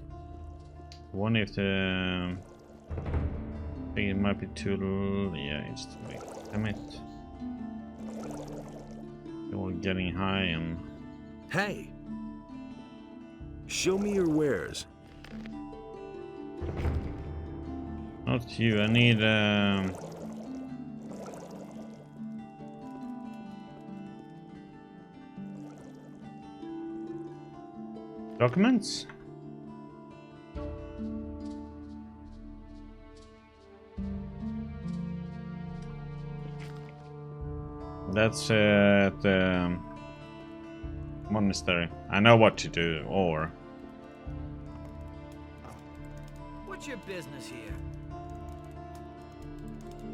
One if the... I think it might be too... Yeah, it's too late. Damn it. They're all getting high and... Hey! Show me your wares. Not you, I need documents? That's at the monestary. I know what to do, or... What's your business here?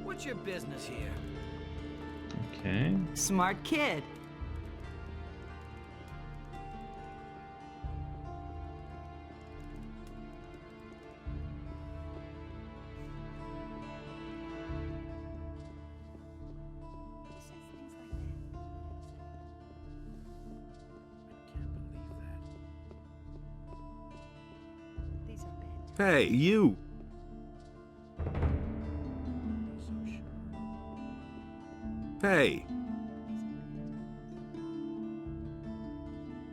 What's your business here? Okay. Smart kid. Hey, you! Hey!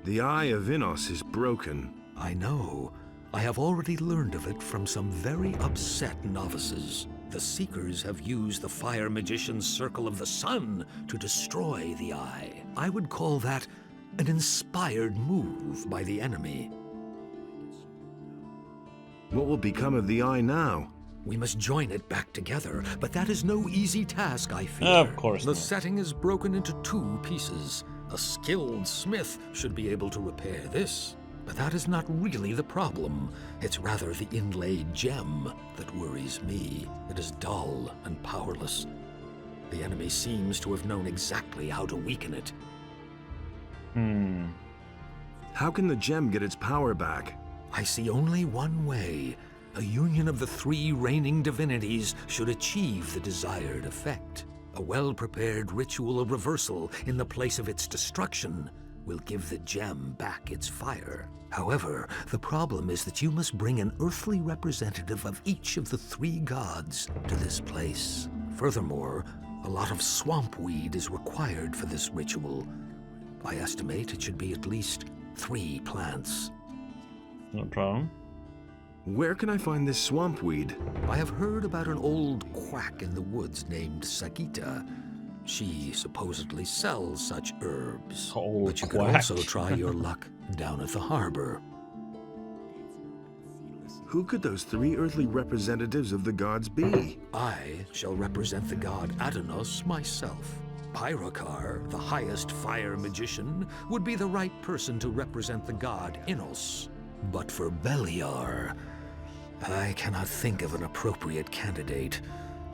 The Eye of Innos is broken. I know. I have already learned of it from some very upset novices. The Seekers have used the Fire Magician's Circle of the Sun to destroy the Eye. I would call that an inspired move by the enemy. What will become of the Eye now? We must join it back together, but that is no easy task, I fear. Of course The not. setting is broken into 2 pieces. A skilled smith should be able to repair this. But that is not really the problem. It's rather the inlaid gem that worries me. It is dull and powerless. The enemy seems to have known exactly how to weaken it. How can the gem get its power back? I see only one way. A union of the 3 reigning divinities should achieve the desired effect. A well-prepared ritual of reversal in the place of its destruction will give the gem back its fire. However, the problem is that you must bring an earthly representative of each of the 3 gods to this place. Furthermore, a lot of swamp weed is required for this ritual. I estimate it should be at least 3 plants. No problem. Where can I find this swamp weed? I have heard about an old quack in the woods named Sagita. She supposedly sells such herbs. But you could also try your luck down at the harbor. Who could those 3 earthly representatives of the gods be? I shall represent the god Adonos myself. Pyrokar, the highest fire magician, would be the right person to represent the god Innos. But for Beliar, I cannot think of an appropriate candidate.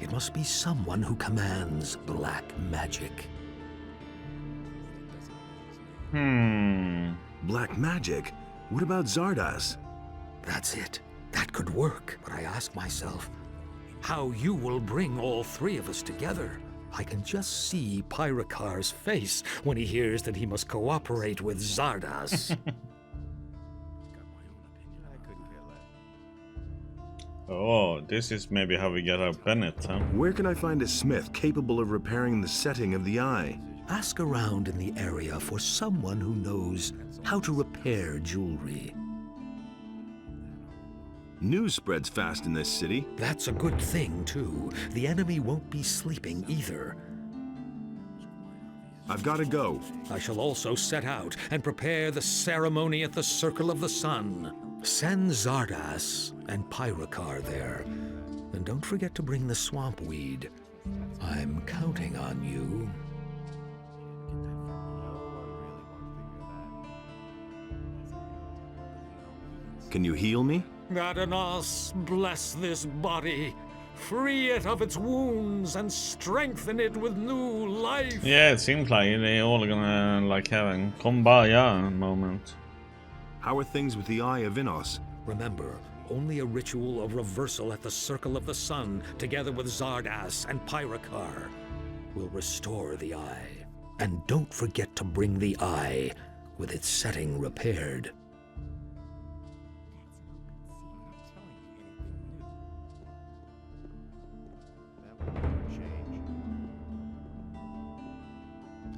It must be someone who commands black magic. Black magic? What about Zardas? That's it. That could work. But I ask myself, how you will bring all 3 of us together? I can just see Pyrokar's face when he hears that he must cooperate with Zardas. Oh, this is maybe how we get our Bennet, huh? Where can I find a smith capable of repairing the setting of the eye? Ask around in the area for someone who knows how to repair jewelry. News spreads fast in this city. That's a good thing, too. The enemy won't be sleeping either. I've got to go. I shall also set out and prepare the ceremony at the Circle of the Sun. Send Zardas and Pyrakar there. And don't forget to bring the swamp weed. I'm counting on you. Can you heal me? Adanos, bless this body. Free it of its wounds and strengthen it with new life. Yeah, it seems like they're all gonna like have a kumbaya moment. How are things with the Eye of Innos? Remember, only a ritual of reversal at the Circle of the Sun, together with Zardas and Pyrakar, will restore the eye. And don't forget to bring the eye with its setting repaired.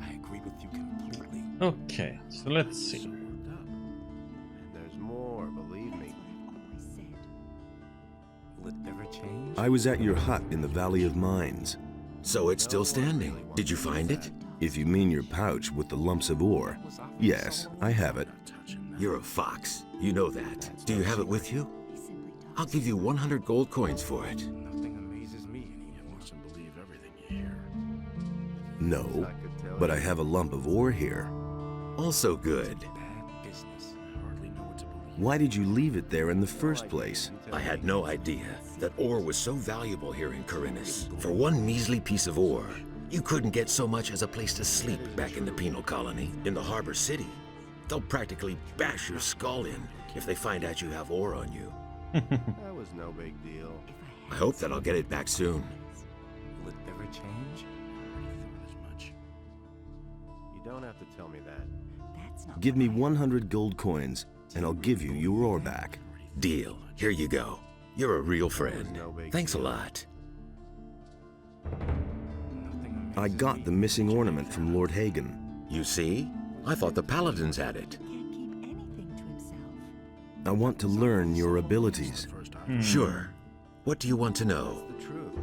I agree with you completely. Okay, so let's see. There's more, believe me. Will it ever change? I was at your hut in the Valley of Mines. So it's still standing. Did you find it? If you mean your pouch with the lumps of ore. Yes, I have it. You're a fox. You know that. Do you have it with you? I'll give you 100 gold coins for it. Nothing amazes me anymore. Mustn't believe everything you hear. No, but I have a lump of ore here. Also good. Bad business. I hardly know what to believe. Why did you leave it there in the first place? I had no idea that ore was so valuable here in Corinus. For one measly piece of ore, you couldn't get so much as a place to sleep back in the penal colony, in the harbor city. They'll practically bash your skull in if they find out you have ore on you. That was no big deal. I hope that I'll get it back soon. Will it ever change? I already thought as much. You don't have to tell me that. Give me 100 gold coins, and I'll give you your ore back. Deal. Here you go. You're a real friend. Thanks a lot. I got the missing ornament from Lord Hagen. You see? I thought the Paladins had it. I want to learn your abilities. Sure. What do you want to know? The truth.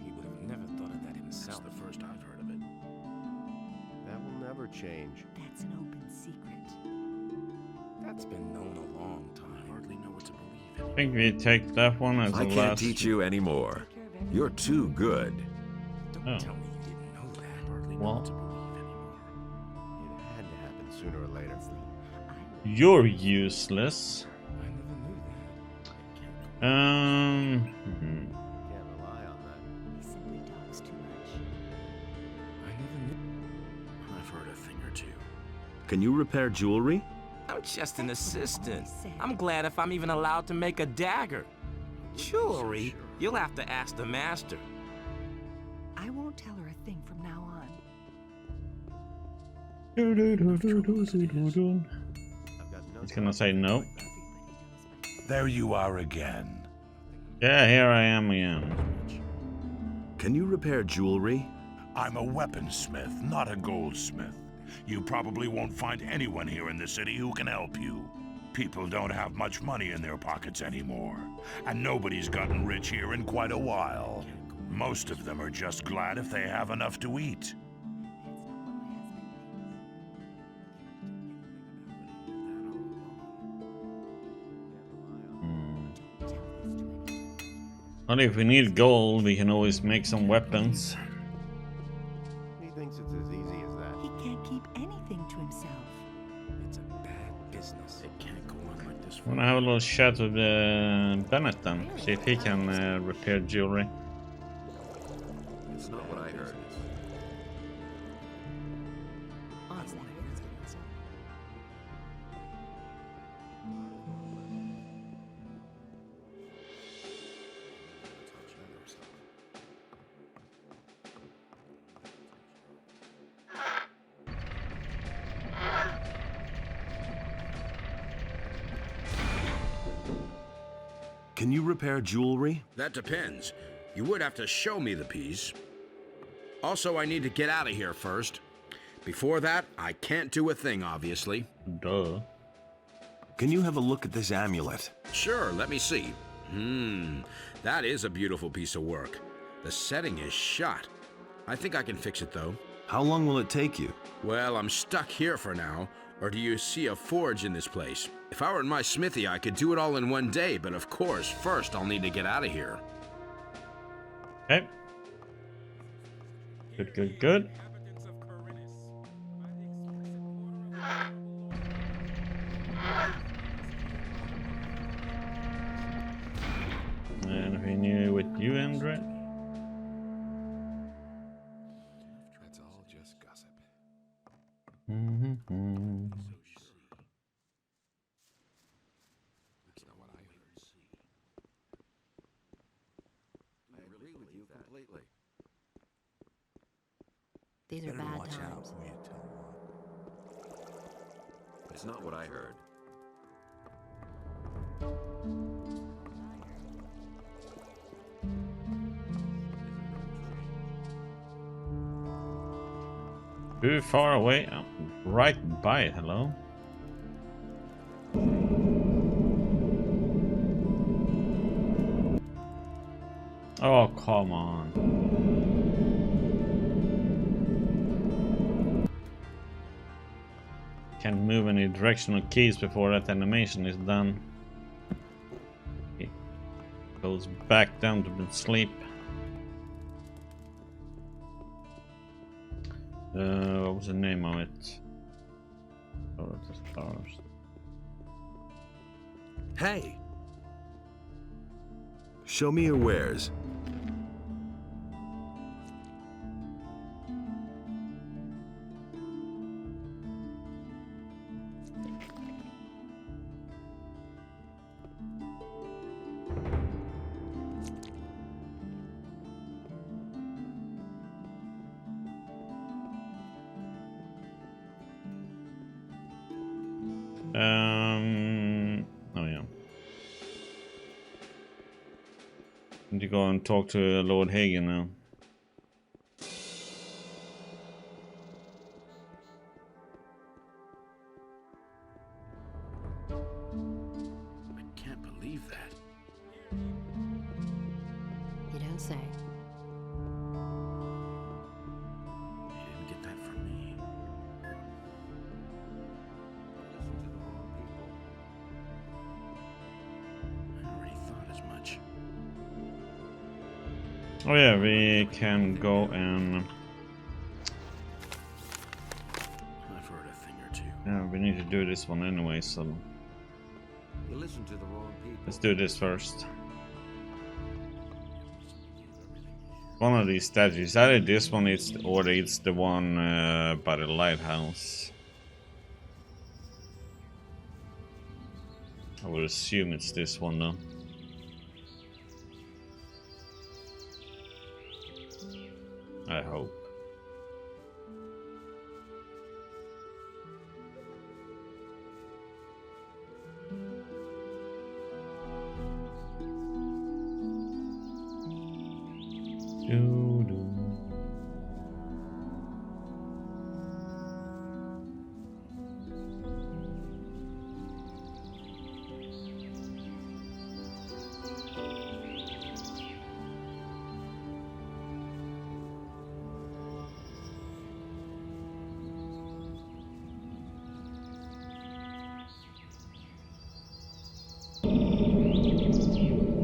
He would have never thought of that himself. That's the first I've heard of it. That will never change. That's an open secret. That's been known a long time. I hardly know what to believe in. I think we take that one as I the can't last. teach you anymore. You're too good. Oh. Tell me you didn't know that. I hardly know Well. what to believe anymore. It had to happen sooner or later. You're useless. I never knew that. Um. Can't rely on that. He simply talks too much. I never knew. I've heard a thing or two. Can you repair jewelry? I'm just an assistant. I'm glad if I'm even allowed to make a dagger. Jewelry? You'll have to ask the master. I won't tell her a thing from now on. He's gonna say no. There you are again. Yeah, here I am again. Can you repair jewelry? I'm a weaponsmith, not a goldsmith. You probably won't find anyone here in the city who can help you. People don't have much money in their pockets anymore, and nobody's gotten rich here in quite a while. Most of them are just glad if they have enough to eat. Well, if we need gold, we can always make some weapons. He thinks it's as easy as that. He can't keep anything to himself. It's a bad business. It can't go on like this. I'm gonna have a little chat with Bennet then, see if he can repair jewelry. It's not what I heard. Can you repair jewelry? That depends. You would have to show me the piece. Also, I need to get out of here first. Before that, I can't do a thing, obviously. Duh. Can you have a look at this amulet? Sure, let me see. That is a beautiful piece of work. The setting is shot. I think I can fix it, though. How long will it take you? Well, I'm stuck here for now. Or do you see a forge in this place? If I were in my smithy, I could do it all in one day, but of course, first I'll need to get out of here. Okay. Good. Anything new with you, Andre? That's all just gossip. That's not what I heard. I agree with you completely. These are bad times. It's not what I heard. Too far away. I'm right by it. Hello. Oh, come on. Can't move any directional keys before that animation is done. It goes back down to sleep. What was the name of it? Oh, the stars. Hey! Show me your wares. Oh yeah. Need to go and talk to Lord Hagen now. I can't believe that. You don't say. You didn't get that from me. I already thought as much. Oh yeah, we can go and... I've heard a thing or two. Yeah, we need to do this one anyway, so... You listen to the wrong people. Let's do this first. One of these statues, either this one is, or it's the one by the lighthouse. I would assume it's this one though. I hope.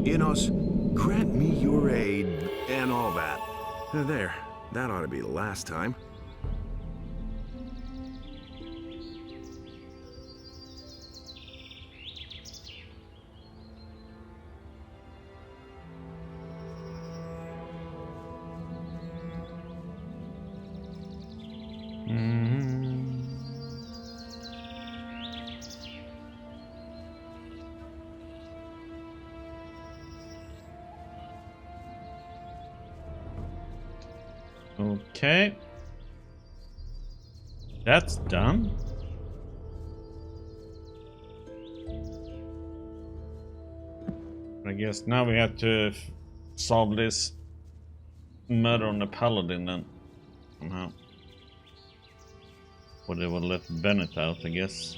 Inos, grant me your aid and all that. There, that ought to be the last time. Okay. That's done. I guess now we have to solve this murder on the Paladin then. Somehow. Or they will let Bennet out, I guess.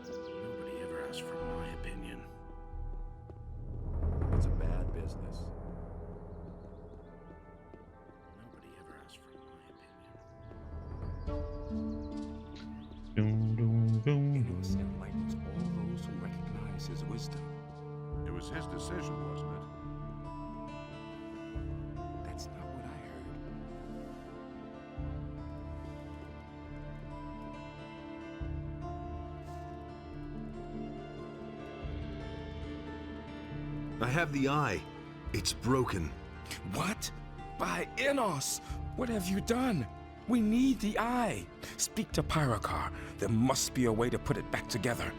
Nobody ever asked for my opinion. It's a bad business. Nobody ever asked for my Enos enlightens all those who recognize his wisdom. It was his decision, wasn't it? That's not what I heard. I have the eye. It's broken. What? By Enos! What have you done? We need the eye. Speak to Pyrocar. There must be a way to put it back together.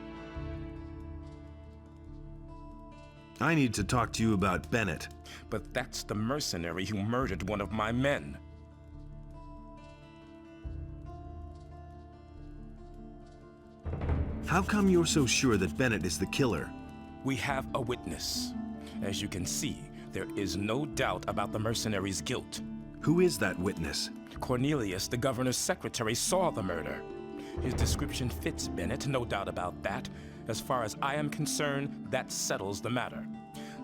I need to talk to you about Bennet. But that's the mercenary who murdered one of my men. How come you're so sure that Bennet is the killer? We have a witness. As you can see, there is no doubt about the mercenary's guilt. Who is that witness? Cornelius, the governor's secretary, saw the murder. His description fits Bennet, no doubt about that. As far as I am concerned, that settles the matter.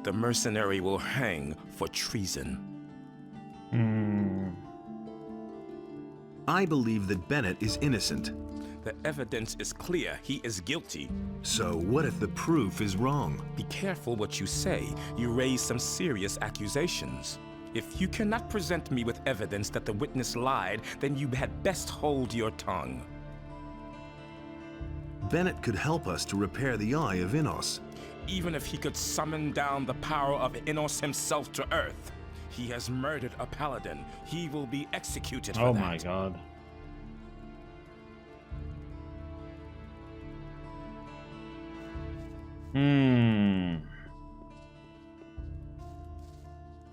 The mercenary will hang for treason. I believe that Bennet is innocent. The evidence is clear. He is guilty. So what if the proof is wrong? Be careful what you say. You raise some serious accusations. If you cannot present me with evidence that the witness lied, then you had best hold your tongue. Bennet could help us to repair the eye of Enos. Even if he could summon down the power of Enos himself to Earth, he has murdered a paladin. He will be executed for that. Oh my god.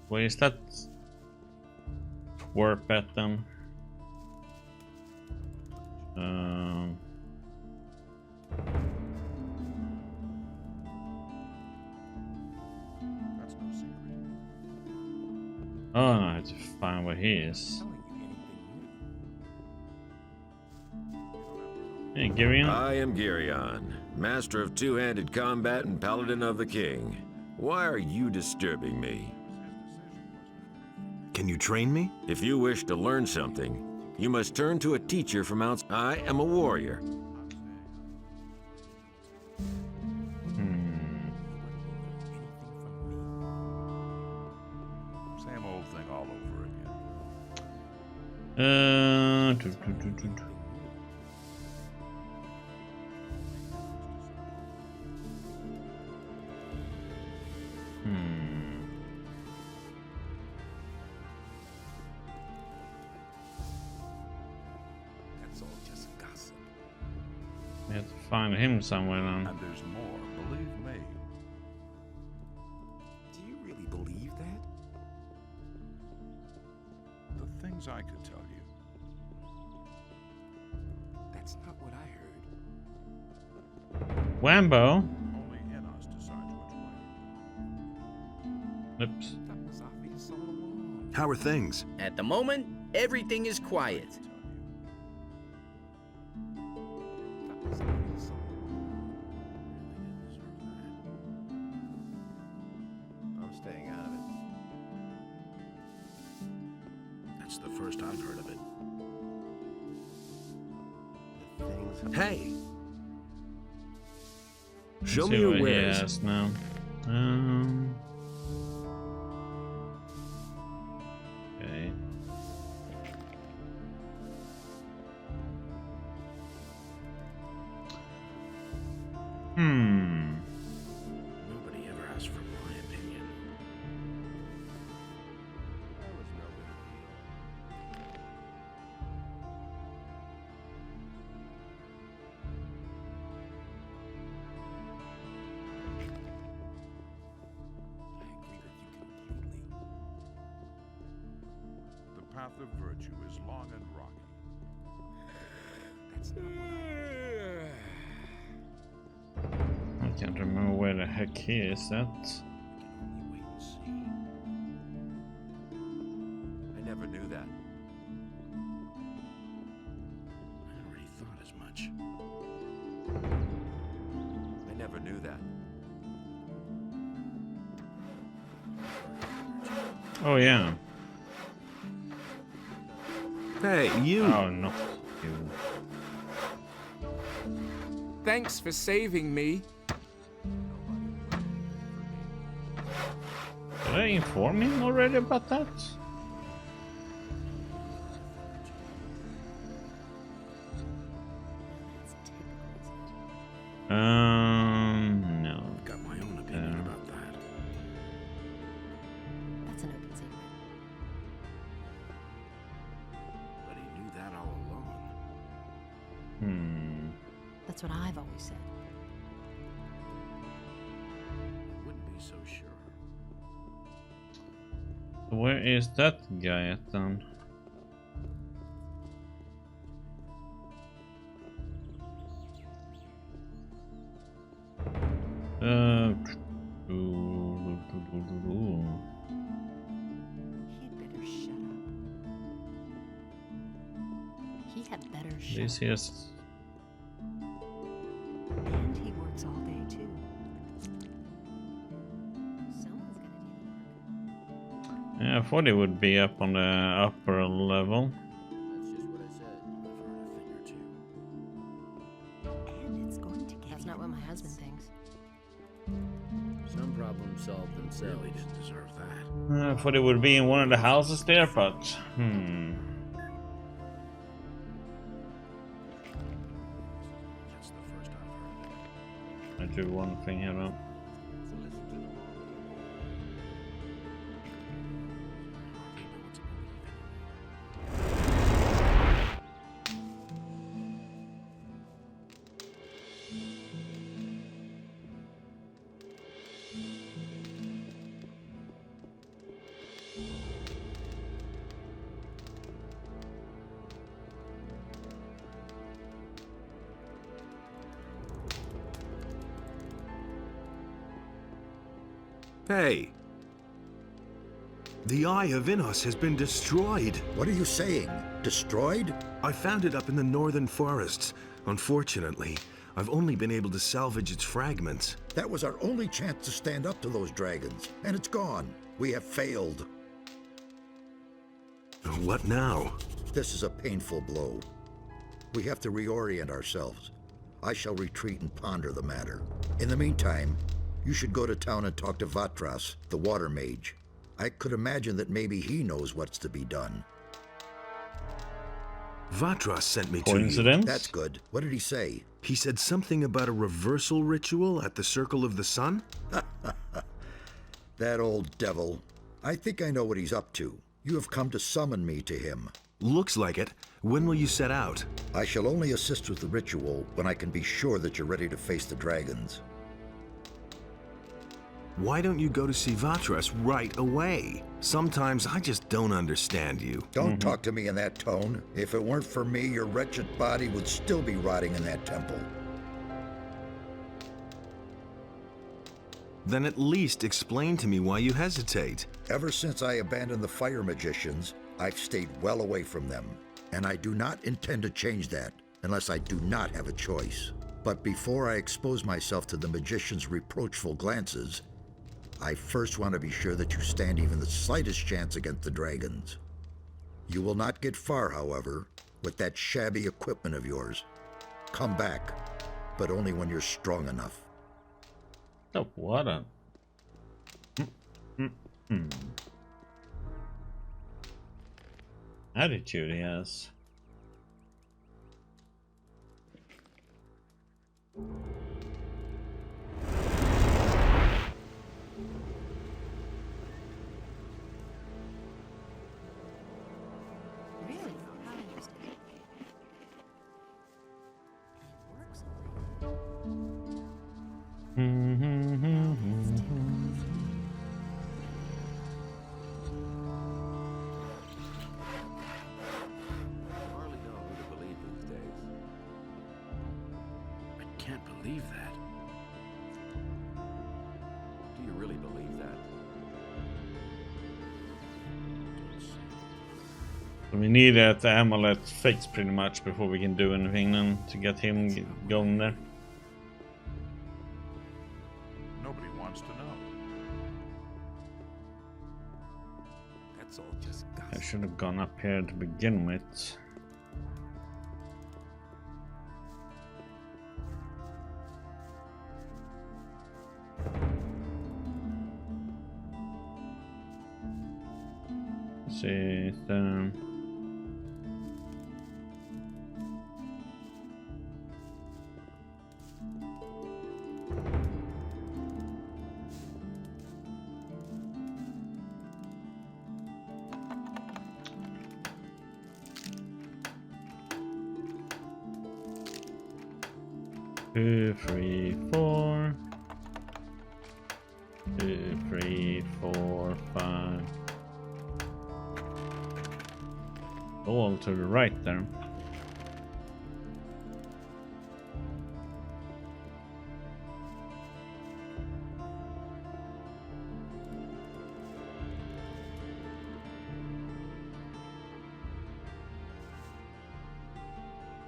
Well, is that worth bet then? That's no secret. Oh, no, I have to find where he is. Hey, Girion? I am Girion, master of two-handed combat and paladin of the king. Why are you disturbing me? Can you train me? If you wish to learn something, you must turn to a teacher from outside. I am a warrior. Same old thing all over again. That's all just gossip. We have to find him somewhere then. And there's more, believe me. Do you really believe that? The things I could tell you. That's not what I heard. Wambo? Only Enos decides which way. Oops. That was obvious all along. How are things? At the moment, everything is quiet. That was obvious all I'm staying out of it. That's the first I've heard of it. The things. Hey! Show See me your what he wares. has now. Okay. Nobody ever asked for my opinion. That was no big deal. path of virtue is long and rocky. That's not I can't remember where the heck he is at. I never knew that. I already thought as much. I never knew that. Oh yeah. Hey, you! Oh no. You. Thanks for saving me. Did I inform him already about that? No. Got my own opinion about that. That's an open secret. But he knew that all along. That's what I've always said. I wouldn't be so sure. Where is that guy at then? He'd better shut up. He had better shut This up. is. And he works all day, too. Someone's gonna do the work. Yeah, I thought it would be up on the upper level. That's just what I said. I've heard a thing or two. And it's going to get That's not what my husband thinks. Some problems solve themselves. Really didn't deserve that. I thought it would be in one of the houses there, but That's the first I've heard of it. I do one thing here though. Hardly know what to believe Hey! The Eye of Innos has been destroyed. What are you saying? Destroyed? I found it up in the northern forests. Unfortunately, I've only been able to salvage its fragments. That was our only chance to stand up to those dragons, and it's gone. We have failed. What now? This is a painful blow. We have to reorient ourselves. I shall retreat and ponder the matter. In the meantime, you should go to town and talk to Vatras, the water mage. I could imagine that maybe he knows what's to be done. Vatras sent me to you. Coincidence? That's good. What did he say? He said something about a reversal ritual at the Circle of the Sun? That old devil. I think I know what he's up to. You have come to summon me to him. Looks like it. When will you set out? I shall only assist with the ritual when I can be sure that you're ready to face the dragons. Why don't you go to see Vatras right away? Sometimes I just don't understand you. Don't talk to me in that tone. If it weren't for me, your wretched body would still be rotting in that temple. Then at least explain to me why you hesitate. Ever since I abandoned the fire magicians, I've stayed well away from them. And I do not intend to change that unless I do not have a choice. But before I expose myself to the magicians' reproachful glances, I first want to be sure that you stand even the slightest chance against the dragons. You will not get far, however, with that shabby equipment of yours. Come back, but only when you're strong enough. Oh, what a... attitude he has. Really? How interesting. Works can't believe that. Do you really believe that? We need that amulet fixed pretty much before we can do anything then to get him going there. Nobody wants to know. That's all just I should have gone up here to begin with. See, Two, three, four. 2, 3, 4, 5. All to the right there.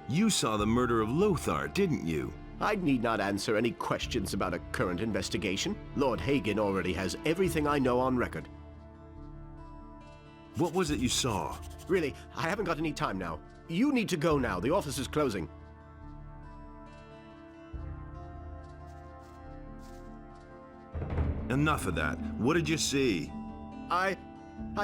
You saw the murder of Lothar, didn't you? I need not answer any questions about a current investigation. Lord Hagen already has everything I know on record. What was it you saw? Really, I haven't got any time now. You need to go now. The office is closing. Enough of that. What did you see? I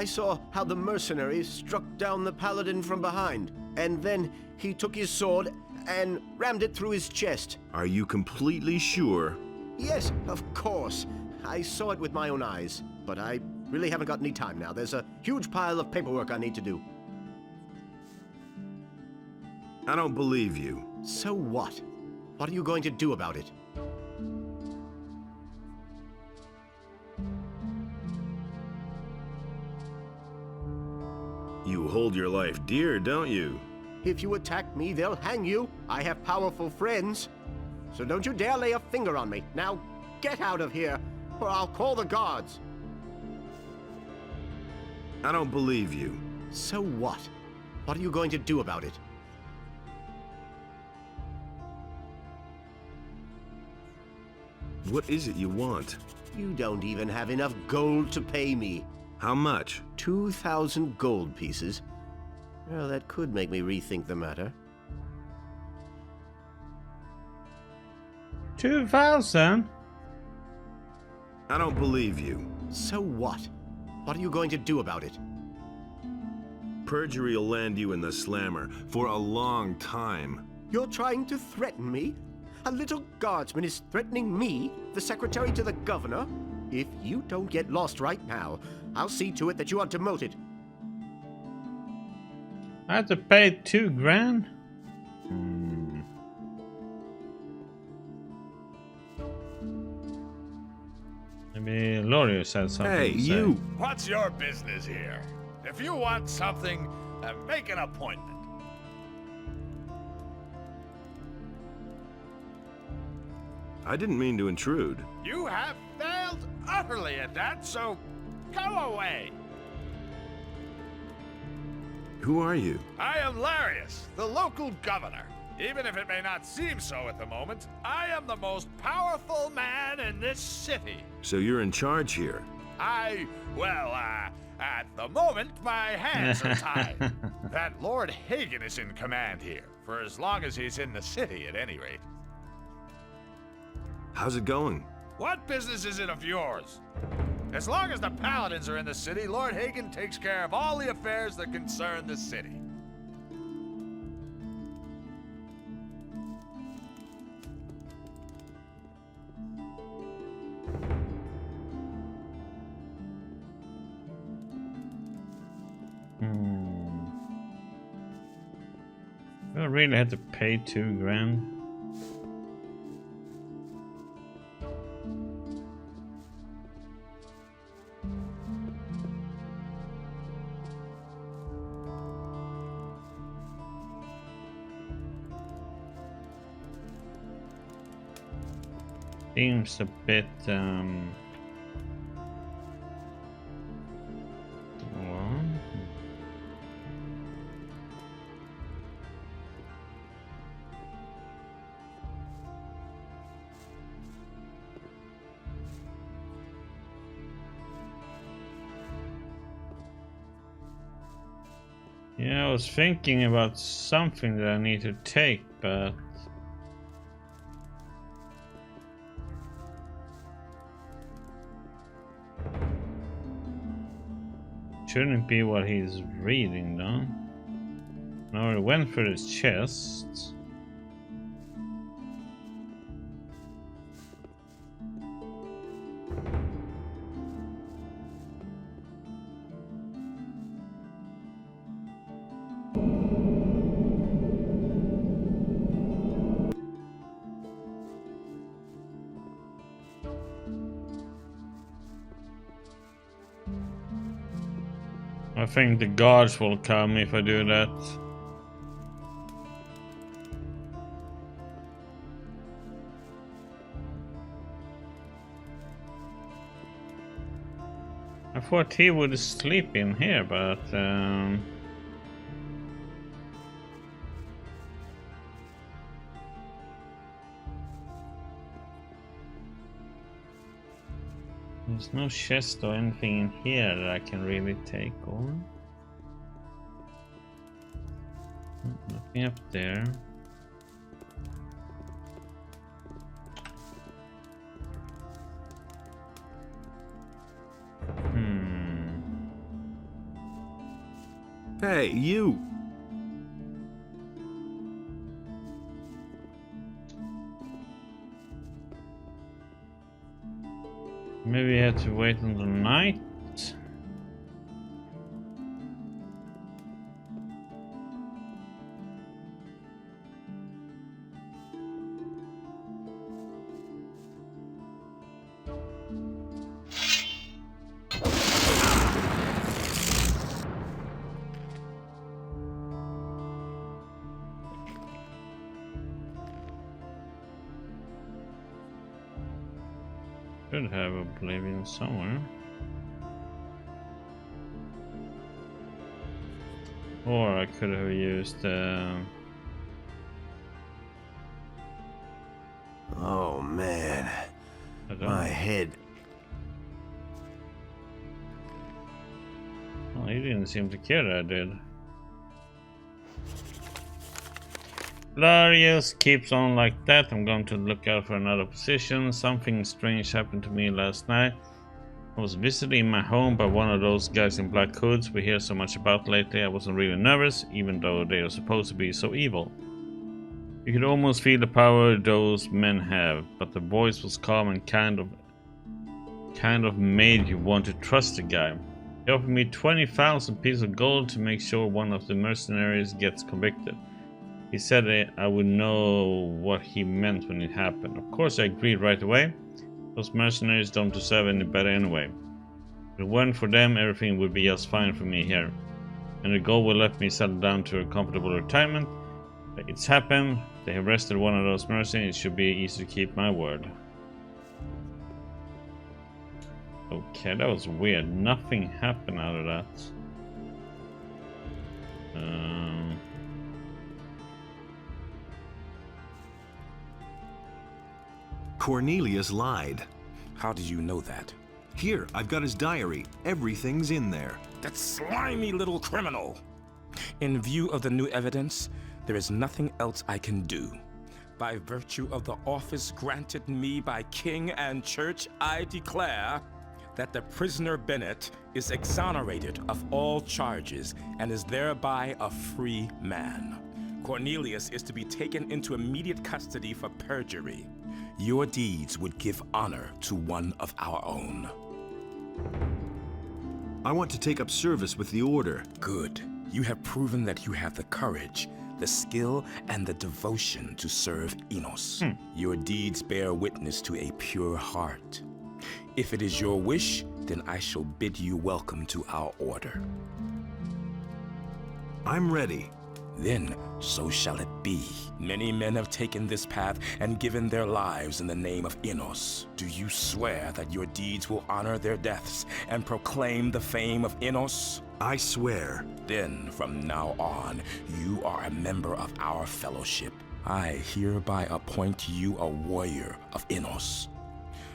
saw how the mercenaries struck down the paladin from behind, and then he took his sword and rammed it through his chest. Are you completely sure? Yes, of course. I saw it with my own eyes, but I really haven't got any time now. There's a huge pile of paperwork I need to do. I don't believe you. So what? What are you going to do about it? You hold your life dear, don't you? If you attack me, they'll hang you. I have powerful friends. So don't you dare lay a finger on me. Now, get out of here, or I'll call the guards. I don't believe you. So what? What are you going to do about it? What is it you want? You don't even have enough gold to pay me. How much? 2,000 gold pieces. Well, that could make me rethink the matter. 2,000? I don't believe you. So what? What are you going to do about it? Perjury will land you in the slammer for a long time. You're trying to threaten me? A little guardsman is threatening me, the secretary to the governor? If you don't get lost right now, I'll see to it that you are demoted. I have to pay 2 grand? Maybe Lorio said something. Hey, you! What's your business here? If you want something, make an appointment. I didn't mean to intrude. You have failed utterly at that, so go away. Who are you? I am Larius, the local governor. Even if it may not seem so at the moment, I am the most powerful man in this city. So you're in charge here? At the moment, my hands are tied. That Lord Hagen is in command here, for as long as he's in the city at any rate. How's it going? What business is it of yours? As long as the Paladins are in the city, Lord Hagen takes care of all the affairs that concern the city. I really had to pay 2 grand. Seems a bit well, yeah, I was thinking about something that I need to take, but shouldn't be what he's reading, though. Now he went for his chest. I think the guards will come if I do that. I thought he would sleep in here, but there's no chest or anything in here that I can really take on. Nothing up there. Hey, you! Maybe I had to wait until night. Should have Oblivion somewhere. Or I could have used Oh man, my head. Well, he didn't seem to care that I did. Larius keeps on like that. I'm going to look out for another position. Something strange happened to me last night. I was visited in my home by one of those guys in black hoods we hear so much about lately. I wasn't really nervous, even though they are supposed to be so evil. You could almost feel the power those men have, but the voice was calm and kind of made you want to trust the guy. He offered me 20,000 pieces of gold to make sure one of the mercenaries gets convicted. He said I would know what he meant when it happened. Of course I agreed right away. Those mercenaries don't deserve any better anyway. If it weren't for them, everything would be just fine for me here. And the gold will let me settle down to a comfortable retirement. But it's happened. They have arrested one of those mercenaries. It should be easy to keep my word. Okay, that was weird. Nothing happened out of that. Cornelius lied. How did you know that? Here, I've got his diary. Everything's in there. That slimy little criminal! In view of the new evidence, there is nothing else I can do. By virtue of the office granted me by king and church, I declare that the prisoner Bennet is exonerated of all charges and is thereby a free man. Cornelius is to be taken into immediate custody for perjury. Your deeds would give honor to one of our own. I want to take up service with the Order. Good. You have proven that you have the courage, the skill, and the devotion to serve Enos. Your deeds bear witness to a pure heart. If it is your wish, then I shall bid you welcome to our order. I'm ready. then so shall it be. Many men have taken this path and given their lives in the name of Innos. Do you swear that your deeds will honor their deaths and proclaim the fame of Innos? I swear. Then, from now on, you are a member of our fellowship. I hereby appoint you a warrior of Innos.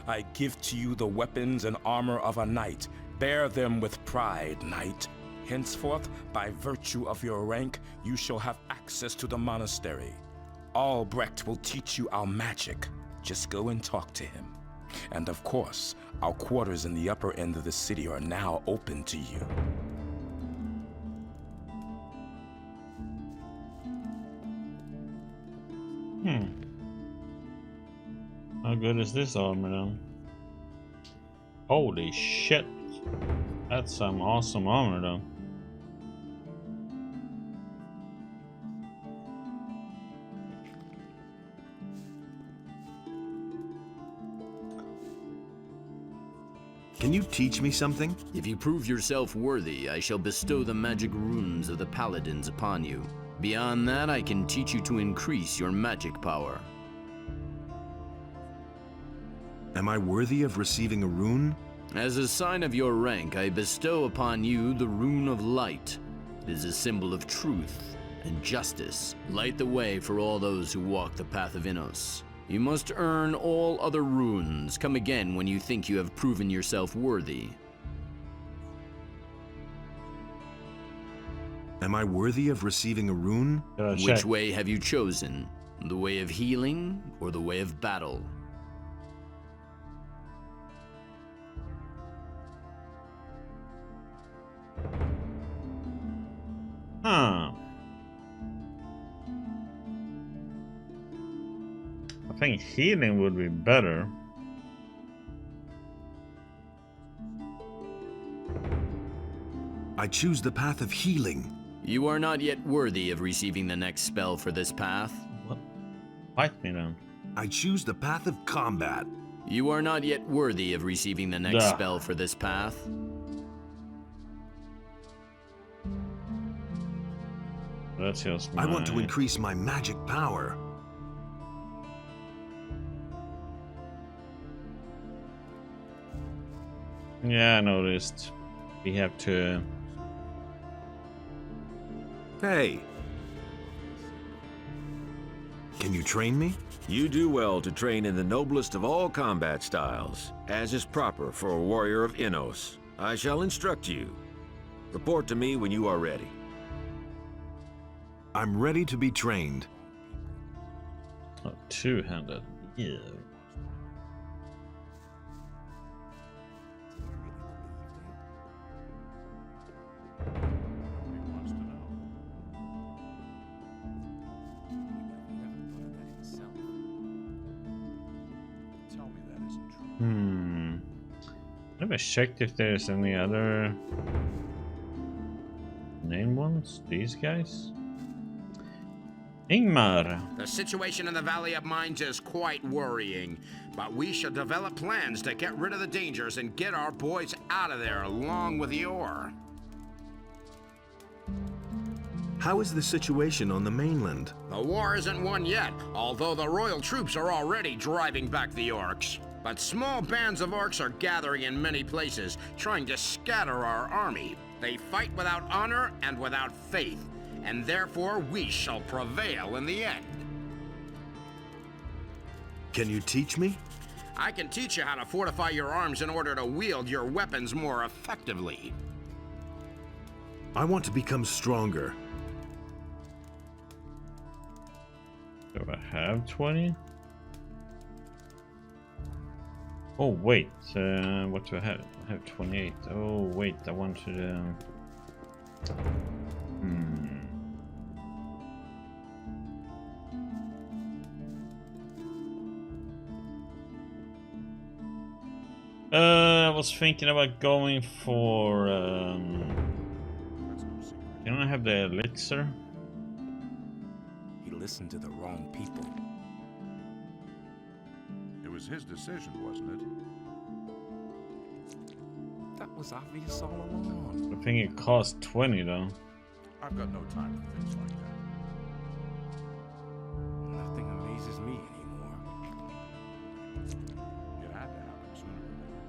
I give to you the weapons and armor of a knight. Bear them with pride, knight. Henceforth, by virtue of your rank, you shall have access to the monastery. Albrecht will teach you our magic. Just go and talk to him. And of course, our quarters in the upper end of the city are now open to you. How good is this armor now? Holy shit. That's some awesome armor though. Can you teach me something? If you prove yourself worthy, I shall bestow the magic runes of the Paladins upon you. Beyond that, I can teach you to increase your magic power. Am I worthy of receiving a rune? As a sign of your rank, I bestow upon you the Rune of Light. It is a symbol of truth and justice. Light the way for all those who walk the path of Innos. You must earn all other runes. Come again when you think you have proven yourself worthy. Am I worthy of receiving a rune? Which way have you chosen? The way of healing or the way of battle? Huh. I think healing would be better. I choose the path of healing. You are not yet worthy of receiving the next spell for this path. What? Fight me then. I choose the path of combat. You are not yet worthy of receiving the next spell for this path. That's just I want to increase my magic power. Yeah, I noticed. We have to... Hey! Can you train me? You do well to train in the noblest of all combat styles, as is proper for a warrior of Innos. I shall instruct you. Report to me when you are ready. I'm ready to be trained. Oh, two-handed. Yeah. Never checked if there's any other named ones. These guys. Ingmar. The situation in the Valley of Mines is quite worrying, but we should develop plans to get rid of the dangers and get our boys out of there along with the ore. How is the situation on the mainland? The war isn't won yet, although the royal troops are already driving back the orcs. But small bands of orcs are gathering in many places, trying to scatter our army. They fight without honor and without faith, and therefore we shall prevail in the end. Can you teach me? I can teach you how to fortify your arms in order to wield your weapons more effectively. I want to become stronger. Do I have 20? Oh wait, what do I have? I have 28. Oh wait, I wanted I was thinking about going for can I have the elixir? He listened to the wrong people. It was his decision, wasn't it? That was obvious all along. I think it cost 20 though. I've got no time for things like that. amazes me anymore. It had to happen sooner or later.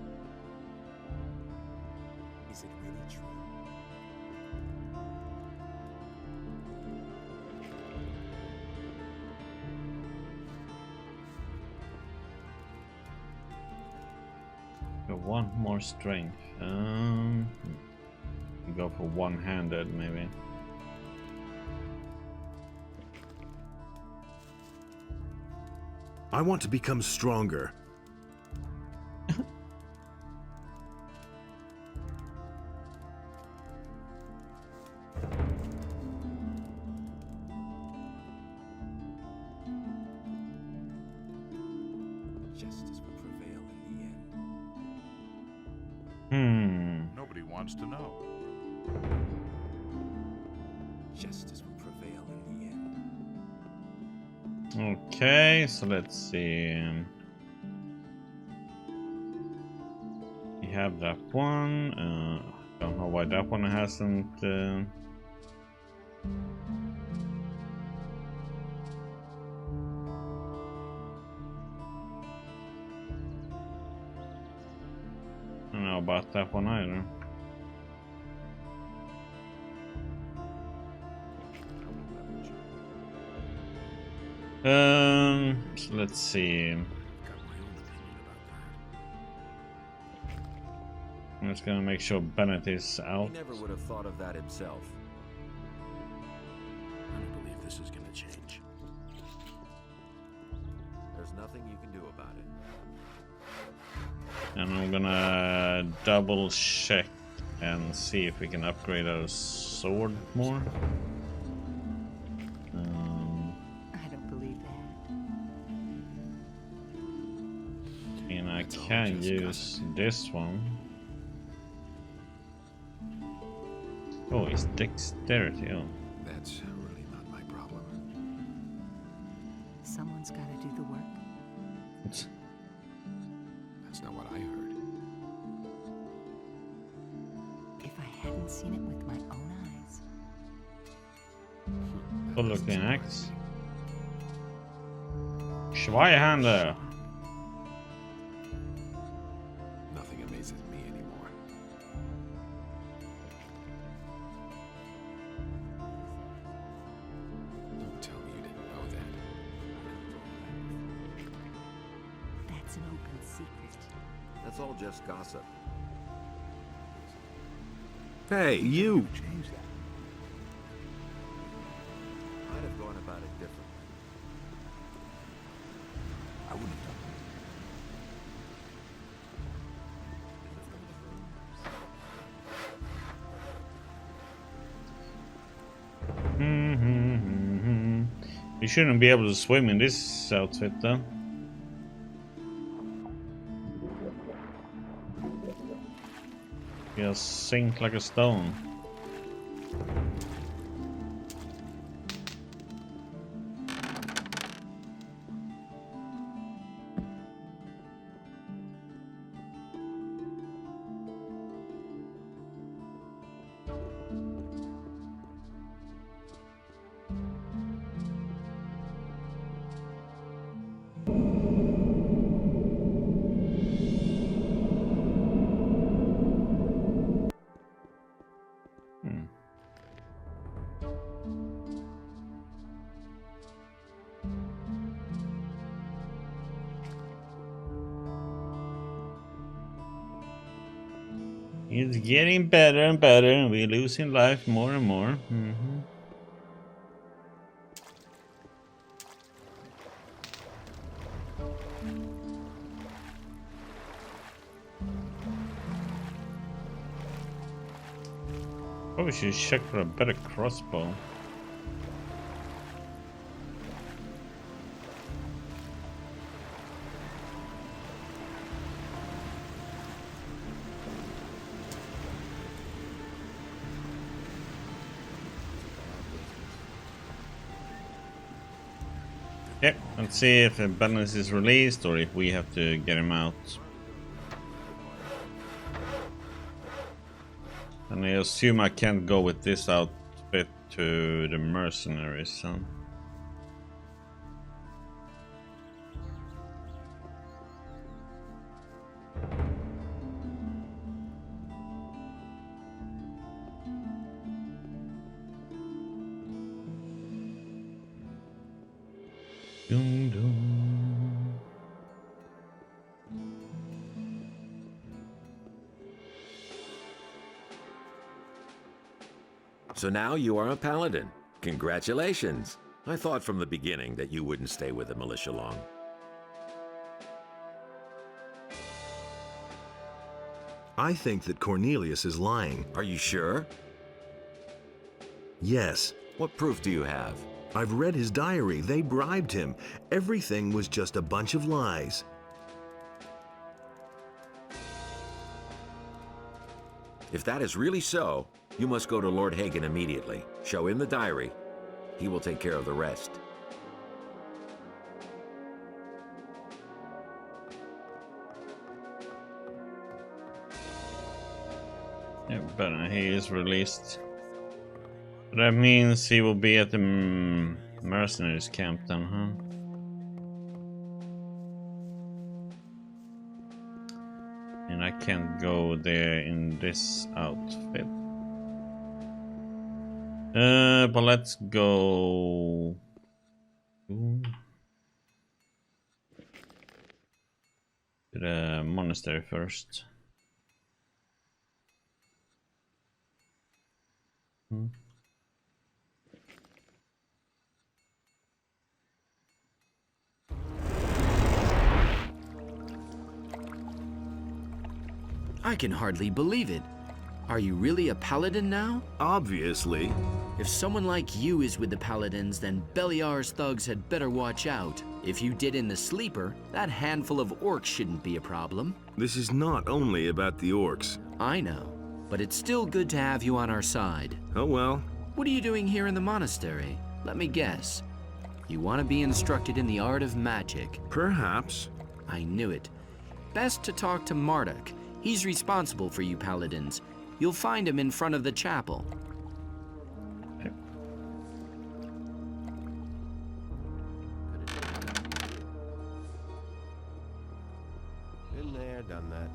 Is it really true? Got one more strength. Go for one-handed maybe. I want to become stronger. Justice will prevail in the end. Nobody wants to know. Justice will prevail in the end. Okay, so let's see. We have that one. Don't know why that one hasn't. I don't know about that one either. So let's see. I'm just gonna make sure Bennet is out. He never would have thought of that himself. I don't believe this is gonna change. There's nothing you can do about it. And I'm gonna double check and see if we can upgrade our sword more. I don't believe that. And I can use this one. Oh, it's dexterity. Oh. That's really not my problem. Someone's got to do the work. That's not what I heard. If I hadn't seen it with my own eyes. Good looking axe. Schweihander. Nothing amazes me anymore. Don't tell me you didn't know that. That's an open secret. That's all just gossip. Hey, you! Change that. I'd have gone about it differently. I wouldn't have done You shouldn't be able to swim in this outfit though. You'll sink like a stone. It's getting better and better, and we're losing life more and more. Probably should check for a better crossbow. Yep, let's see if the balance is released or if we have to get him out. And I assume I can't go with this outfit to the mercenaries, so. Dum dum. So now you are a paladin. Congratulations. I thought from the beginning that you wouldn't stay with the militia long. I think that Cornelius is lying. Are you sure? Yes. What proof do you have? I've read his diary. They bribed him. Everything was just a bunch of lies. If that is really so, you must go to Lord Hagen immediately. Show him the diary. He will take care of the rest. Yeah, but he is released. That means he will be at the mercenaries camp then, huh? And I can't go there in this outfit. But let's go to the monastery first. I can hardly believe it. Are you really a paladin now? Obviously. If someone like you is with the Paladins, then Beliar's thugs had better watch out. If you did in the sleeper, that handful of orcs shouldn't be a problem. This is not only about the orcs. I know, but it's still good to have you on our side. Oh well. What are you doing here in the monastery? Let me guess. You want to be instructed in the art of magic. Perhaps. I knew it. Best to talk to Marduk. He's responsible for you Paladins. You'll find him in front of the chapel. Been there, done that.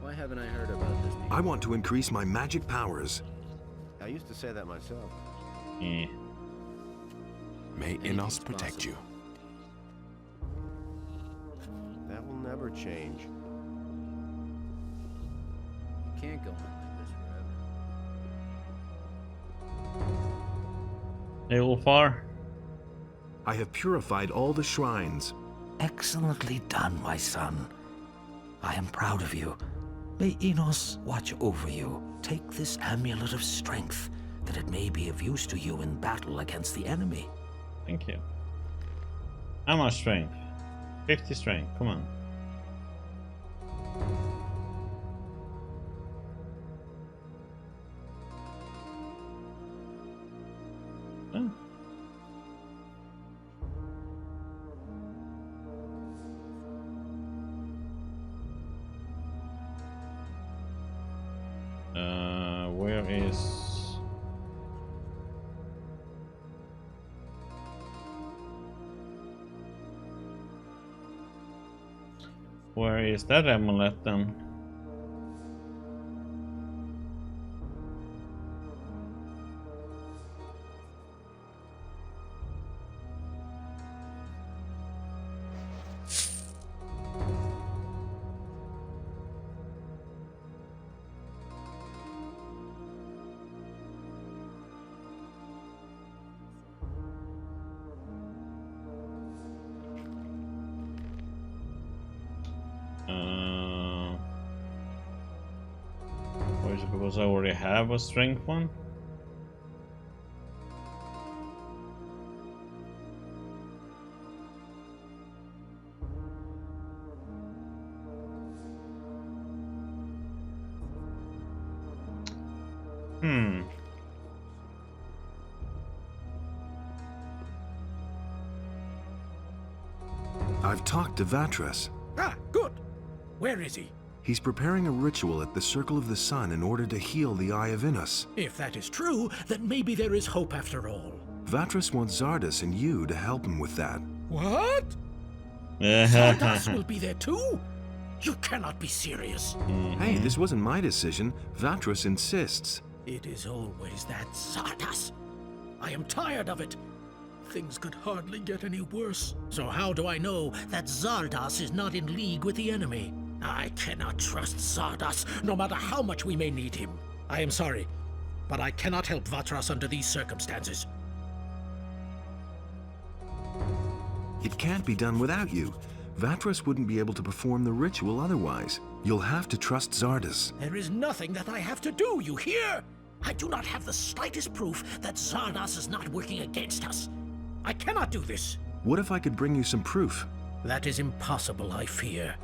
Why haven't I heard about this before? I want to increase my magic powers. I used to say that myself. Yeah. May Inos protect you. That will never change. You can't go on like this forever. Hey, Ulfar. I have purified all the shrines. Excellently done, my son. I am proud of you. May Enos watch over you. Take this amulet of strength, that it may be of use to you in battle against the enemy. Thank you. How much strength? 50 strength, come on. Oh. Where is... Where is that amulet then? Or is it because I already have a strength one? I've talked to Vatras. Ah, good. Where is he? He's preparing a ritual at the Circle of the Sun in order to heal the Eye of Inus. If that is true, then maybe there is hope after all. Vatras wants Zardas and you to help him with that. What? Zardas will be there too? You cannot be serious. Hey, this wasn't my decision. Vatras insists. It is always that Zardas. I am tired of it. Things could hardly get any worse. So how do I know that Zardoz is not in league with the enemy? I cannot trust Zardoz, no matter how much we may need him. I am sorry, but I cannot help Vatras under these circumstances. It can't be done without you. Vatras wouldn't be able to perform the ritual otherwise. You'll have to trust Zardoz. There is nothing that I have to do, you hear? I do not have the slightest proof that Zardoz is not working against us. I cannot do this. What if I could bring you some proof? That is impossible, I fear.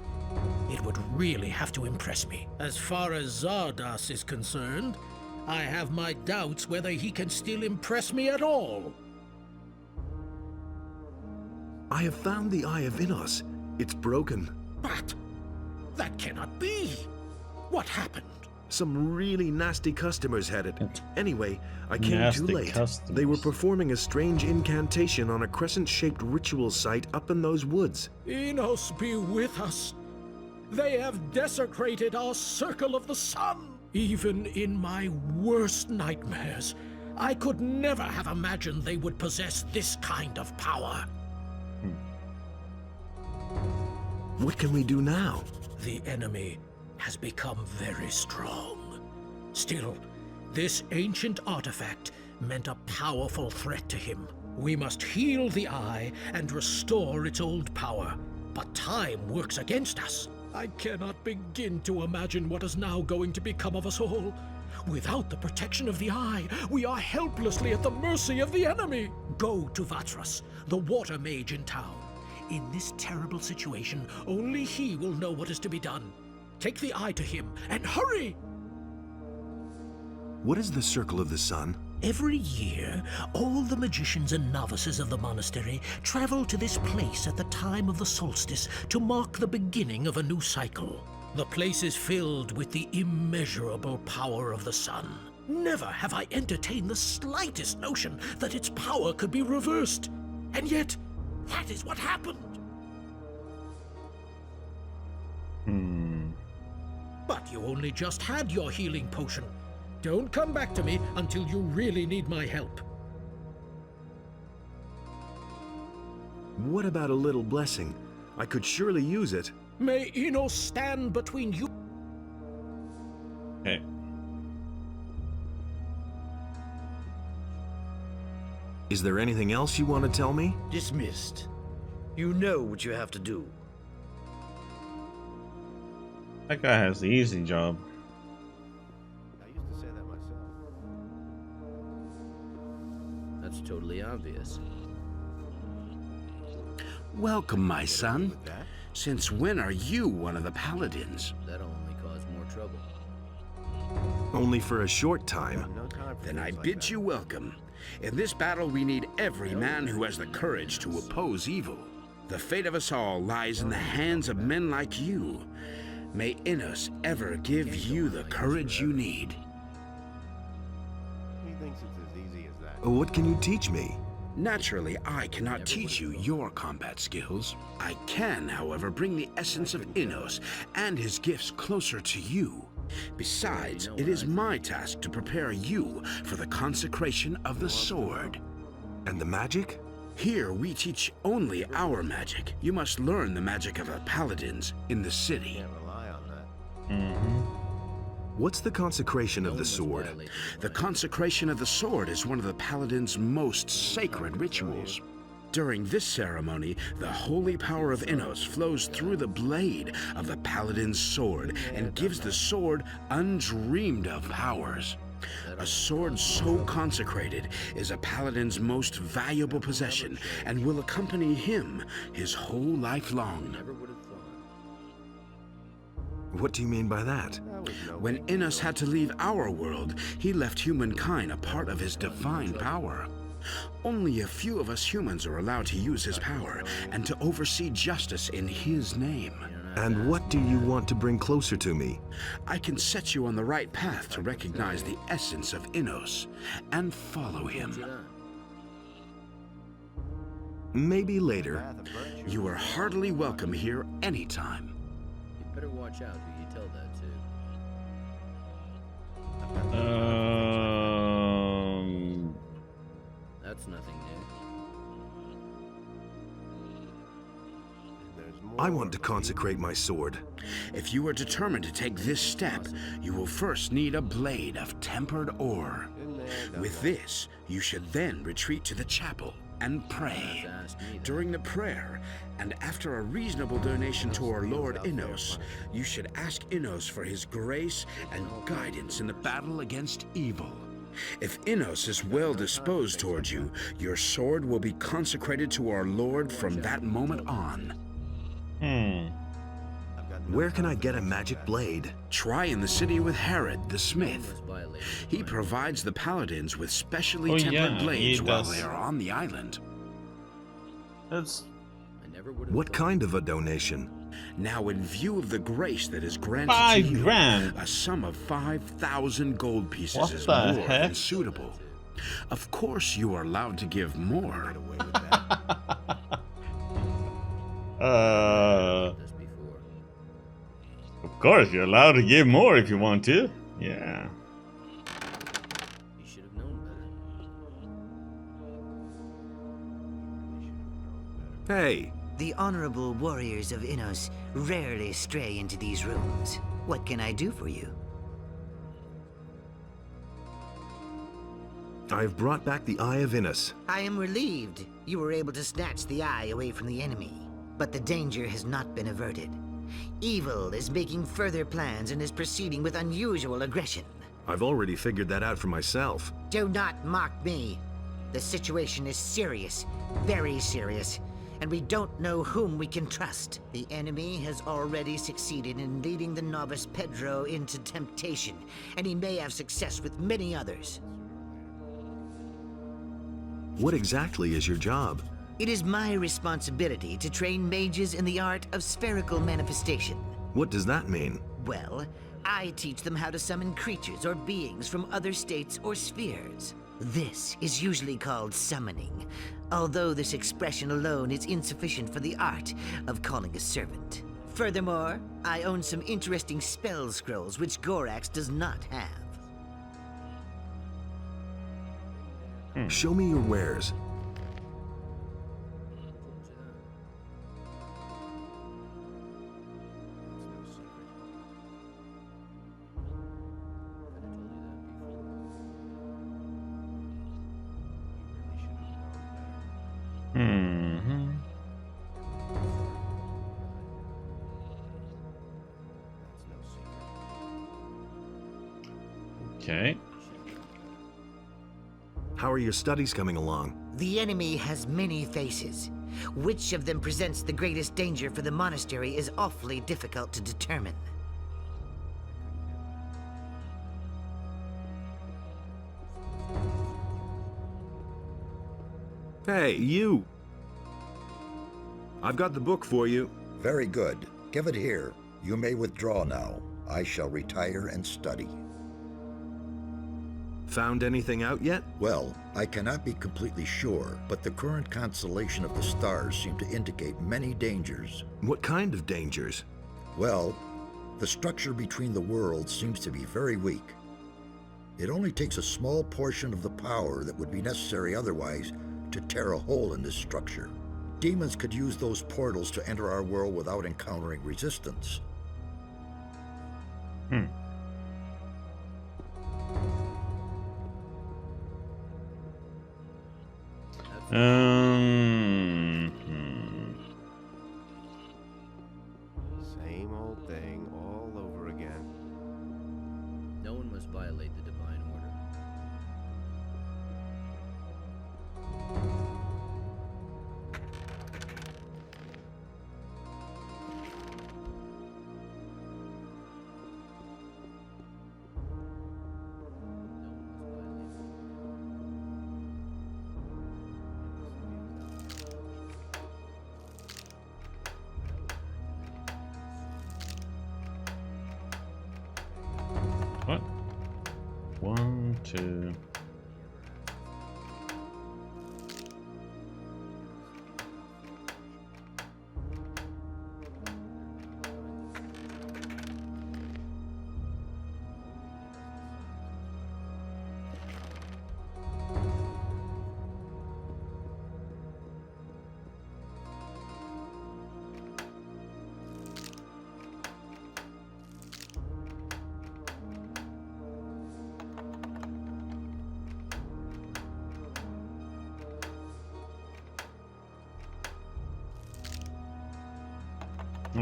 It would really have to impress me. As far as Zardoz is concerned, I have my doubts whether he can still impress me at all. I have found the Eye of Innos. It's broken. But that cannot be. What happened? Some really nasty customers had it. Anyway, I came too late. They were performing a strange incantation on a crescent-shaped ritual site up in those woods. Innos be with us. They have desecrated our circle of the sun. Even in my worst nightmares, I could never have imagined they would possess this kind of power. What can we do now? The enemy has become very strong. Still, this ancient artifact meant a powerful threat to him. We must heal the eye and restore its old power. But time works against us. I cannot begin to imagine what is now going to become of us all. Without the protection of the eye, we are helplessly at the mercy of the enemy. Go to Vatras, the water mage in town. In this terrible situation, only he will know what is to be done. Take the eye to him, and hurry! What is the Circle of the Sun? Every year, all the magicians and novices of the monastery travel to this place at the time of the solstice to mark the beginning of a new cycle. The place is filled with the immeasurable power of the sun. Never have I entertained the slightest notion that its power could be reversed. And yet, that is what happened. But you only just had your healing potion. Don't come back to me until you really need my help. What about a little blessing? I could surely use it. May Innos stand between you. Okay. Is there anything else you want to tell me? Dismissed. You know what you have to do. That guy has the easy job. I used to say that myself. That's totally obvious. Welcome, my son. Since when are you one of the Paladins? That'll only cause more trouble. Only for a short time. Then I bid you welcome. In this battle, we need every man who has the courage to oppose evil. The fate of us all lies in the hands of men like you. May Innos ever give you the courage you need. He thinks it's as easy as that. What can you teach me? Naturally, I cannot teach you your combat skills. I can, however, bring the essence of Innos and his gifts closer to you. Besides, it is my task to prepare you for the consecration of the sword. And the magic? Here, we teach only our magic. You must learn the magic of the Paladins in the city. Can't rely on that. What's the consecration of the sword? The consecration of the sword is one of the Paladins' most sacred rituals. During this ceremony, the holy power of Innos flows through the blade of the Paladin's sword and gives the sword undreamed of powers. A sword so consecrated is a Paladin's most valuable possession and will accompany him his whole life long. What do you mean by that? When Innos had to leave our world, he left humankind a part of his divine power. Only a few of us humans are allowed to use his power and to oversee justice in his name. And what do you want to bring closer to me? I can set you on the right path to recognize the essence of Innos and follow him. Maybe later. You are heartily welcome here anytime. You better watch out who you tell that to. That's nothing new. I want to consecrate my sword. If you are determined to take this step, you will first need a blade of tempered ore. With this, you should then retreat to the chapel and pray. During the prayer, and after a reasonable donation to our Lord Innos, you should ask Innos for his grace and guidance in the battle against evil. If Innos is well disposed towards you, your sword will be consecrated to our Lord from that moment on. Where can I get a magic blade? Try in the city with Herod, the smith. He provides the Paladins with specially tempered blades while they are on the island. What kind of a donation? Now, in view of the grace that is granted to you, $5 grand. a sum of 5,000 gold pieces What is the more heck? than suitable. Of course, you are allowed to give more. Of course, you're allowed to give more if you want to. Yeah. You should have known better. Hey! The honorable warriors of Innos rarely stray into these rooms. What can I do for you? I've brought back the Eye of Innos. I am relieved you were able to snatch the eye away from the enemy, but the danger has not been averted. Evil is making further plans and is proceeding with unusual aggression. I've already figured that out for myself. Do not mock me. The situation is serious, very serious, and we don't know whom we can trust. The enemy has already succeeded in leading the novice Pedro into temptation, and he may have success with many others. What exactly is your job? It is my responsibility to train mages in the art of spherical manifestation. What does that mean? Well, I teach them how to summon creatures or beings from other states or spheres. This is usually called summoning, although this expression alone is insufficient for the art of calling a servant. Furthermore, I own some interesting spell scrolls which Gorax does not have. Show me your wares. Okay. How are your studies coming along? The enemy has many faces. Which of them presents the greatest danger for the monastery is awfully difficult to determine. Hey, you! I've got the book for you. Very good. Give it here. You may withdraw now. I shall retire and study. Found anything out yet? Well, I cannot be completely sure, but the current constellation of the stars seem to indicate many dangers. What kind of dangers? Well, the structure between the worlds seems to be very weak. It only takes a small portion of the power that would be necessary otherwise to tear a hole in this structure. Demons could use those portals to enter our world without encountering resistance. Same old thing all over again. No one must violate the divine order. What? 1, 2.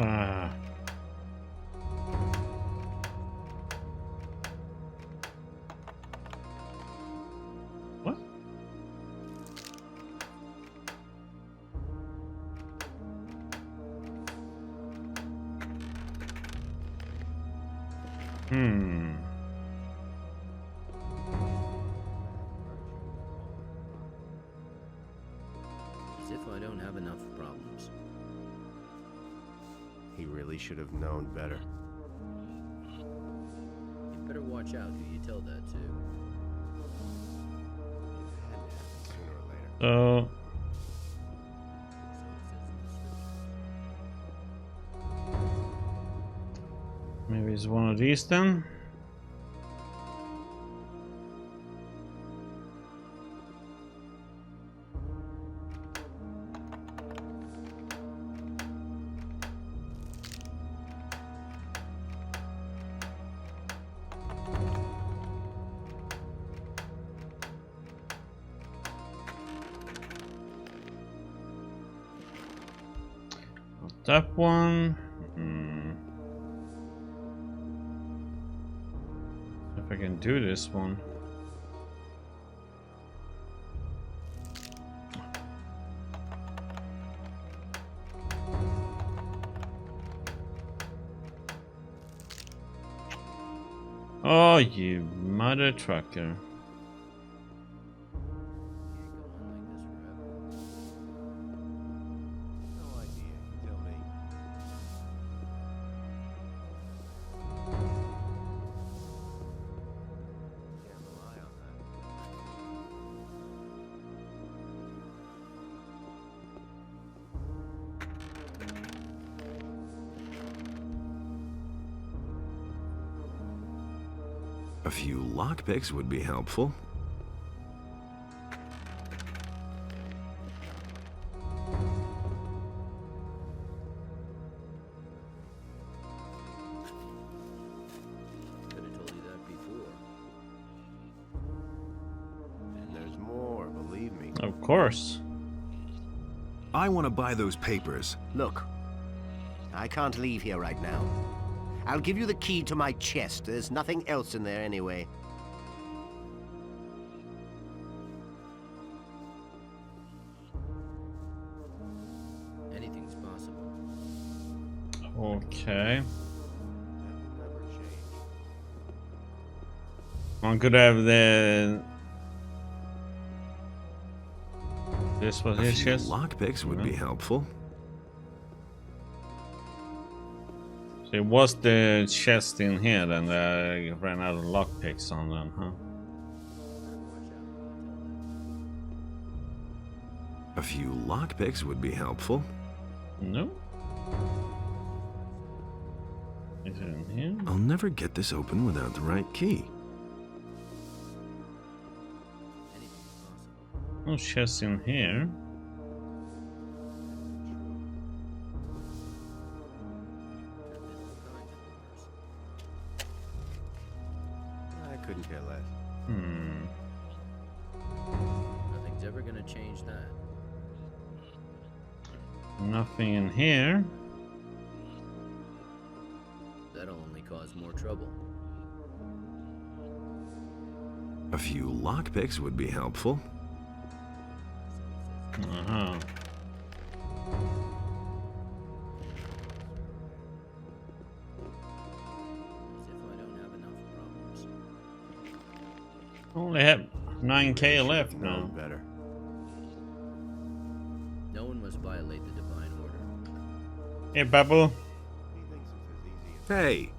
Ah. What? As if I don't have enough problems. He really should have known better. You better watch out who you tell that to. So maybe it's one of these then. That one. If I can do this one. Oh, you mother trucker. A few lockpicks would be helpful. Could have told you that before. And there's more, believe me. Of course. I want to buy those papers. Look, I can't leave here right now. I'll give you the key to my chest. There's nothing else in there anyway. Anything's possible. Okay. One could have the. This was his chest. Lockpicks would be helpful. So it was the chest in here, then I ran out of lockpicks on them, huh? A few lockpicks would be helpful. No. Is it in here? I'll never get this open without the right key. No chest in here. I couldn't care less. Nothing's ever gonna change that. Nothing in here. That'll only cause more trouble. A few lockpicks would be helpful. Uh-huh. Only have 9k left now. Better. No one must violate the divine order. Hey, Babu. Hey.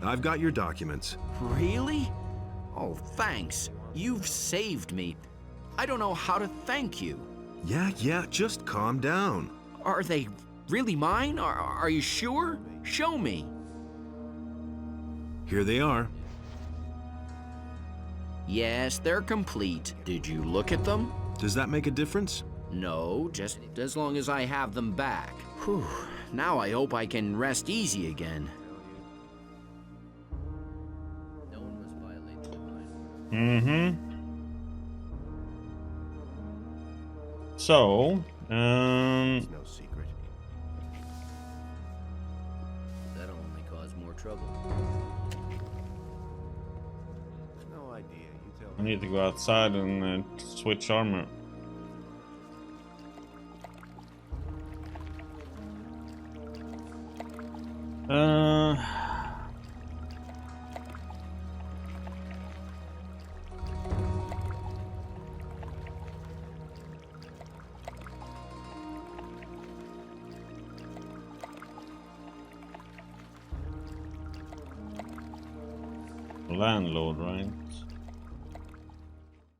I've got your documents. Really? Oh, thanks. You've saved me. I don't know how to thank you. Yeah, just calm down. Are they really mine? Are you sure? Show me. Here they are. Yes, they're complete. Did you look at them? Does that make a difference? No, just as long as I have them back. Whew. Now I hope I can rest easy again. No one must violate the divine order. So, no secret. trouble. No idea. You tell I need to go outside and switch armor. Landlord, right?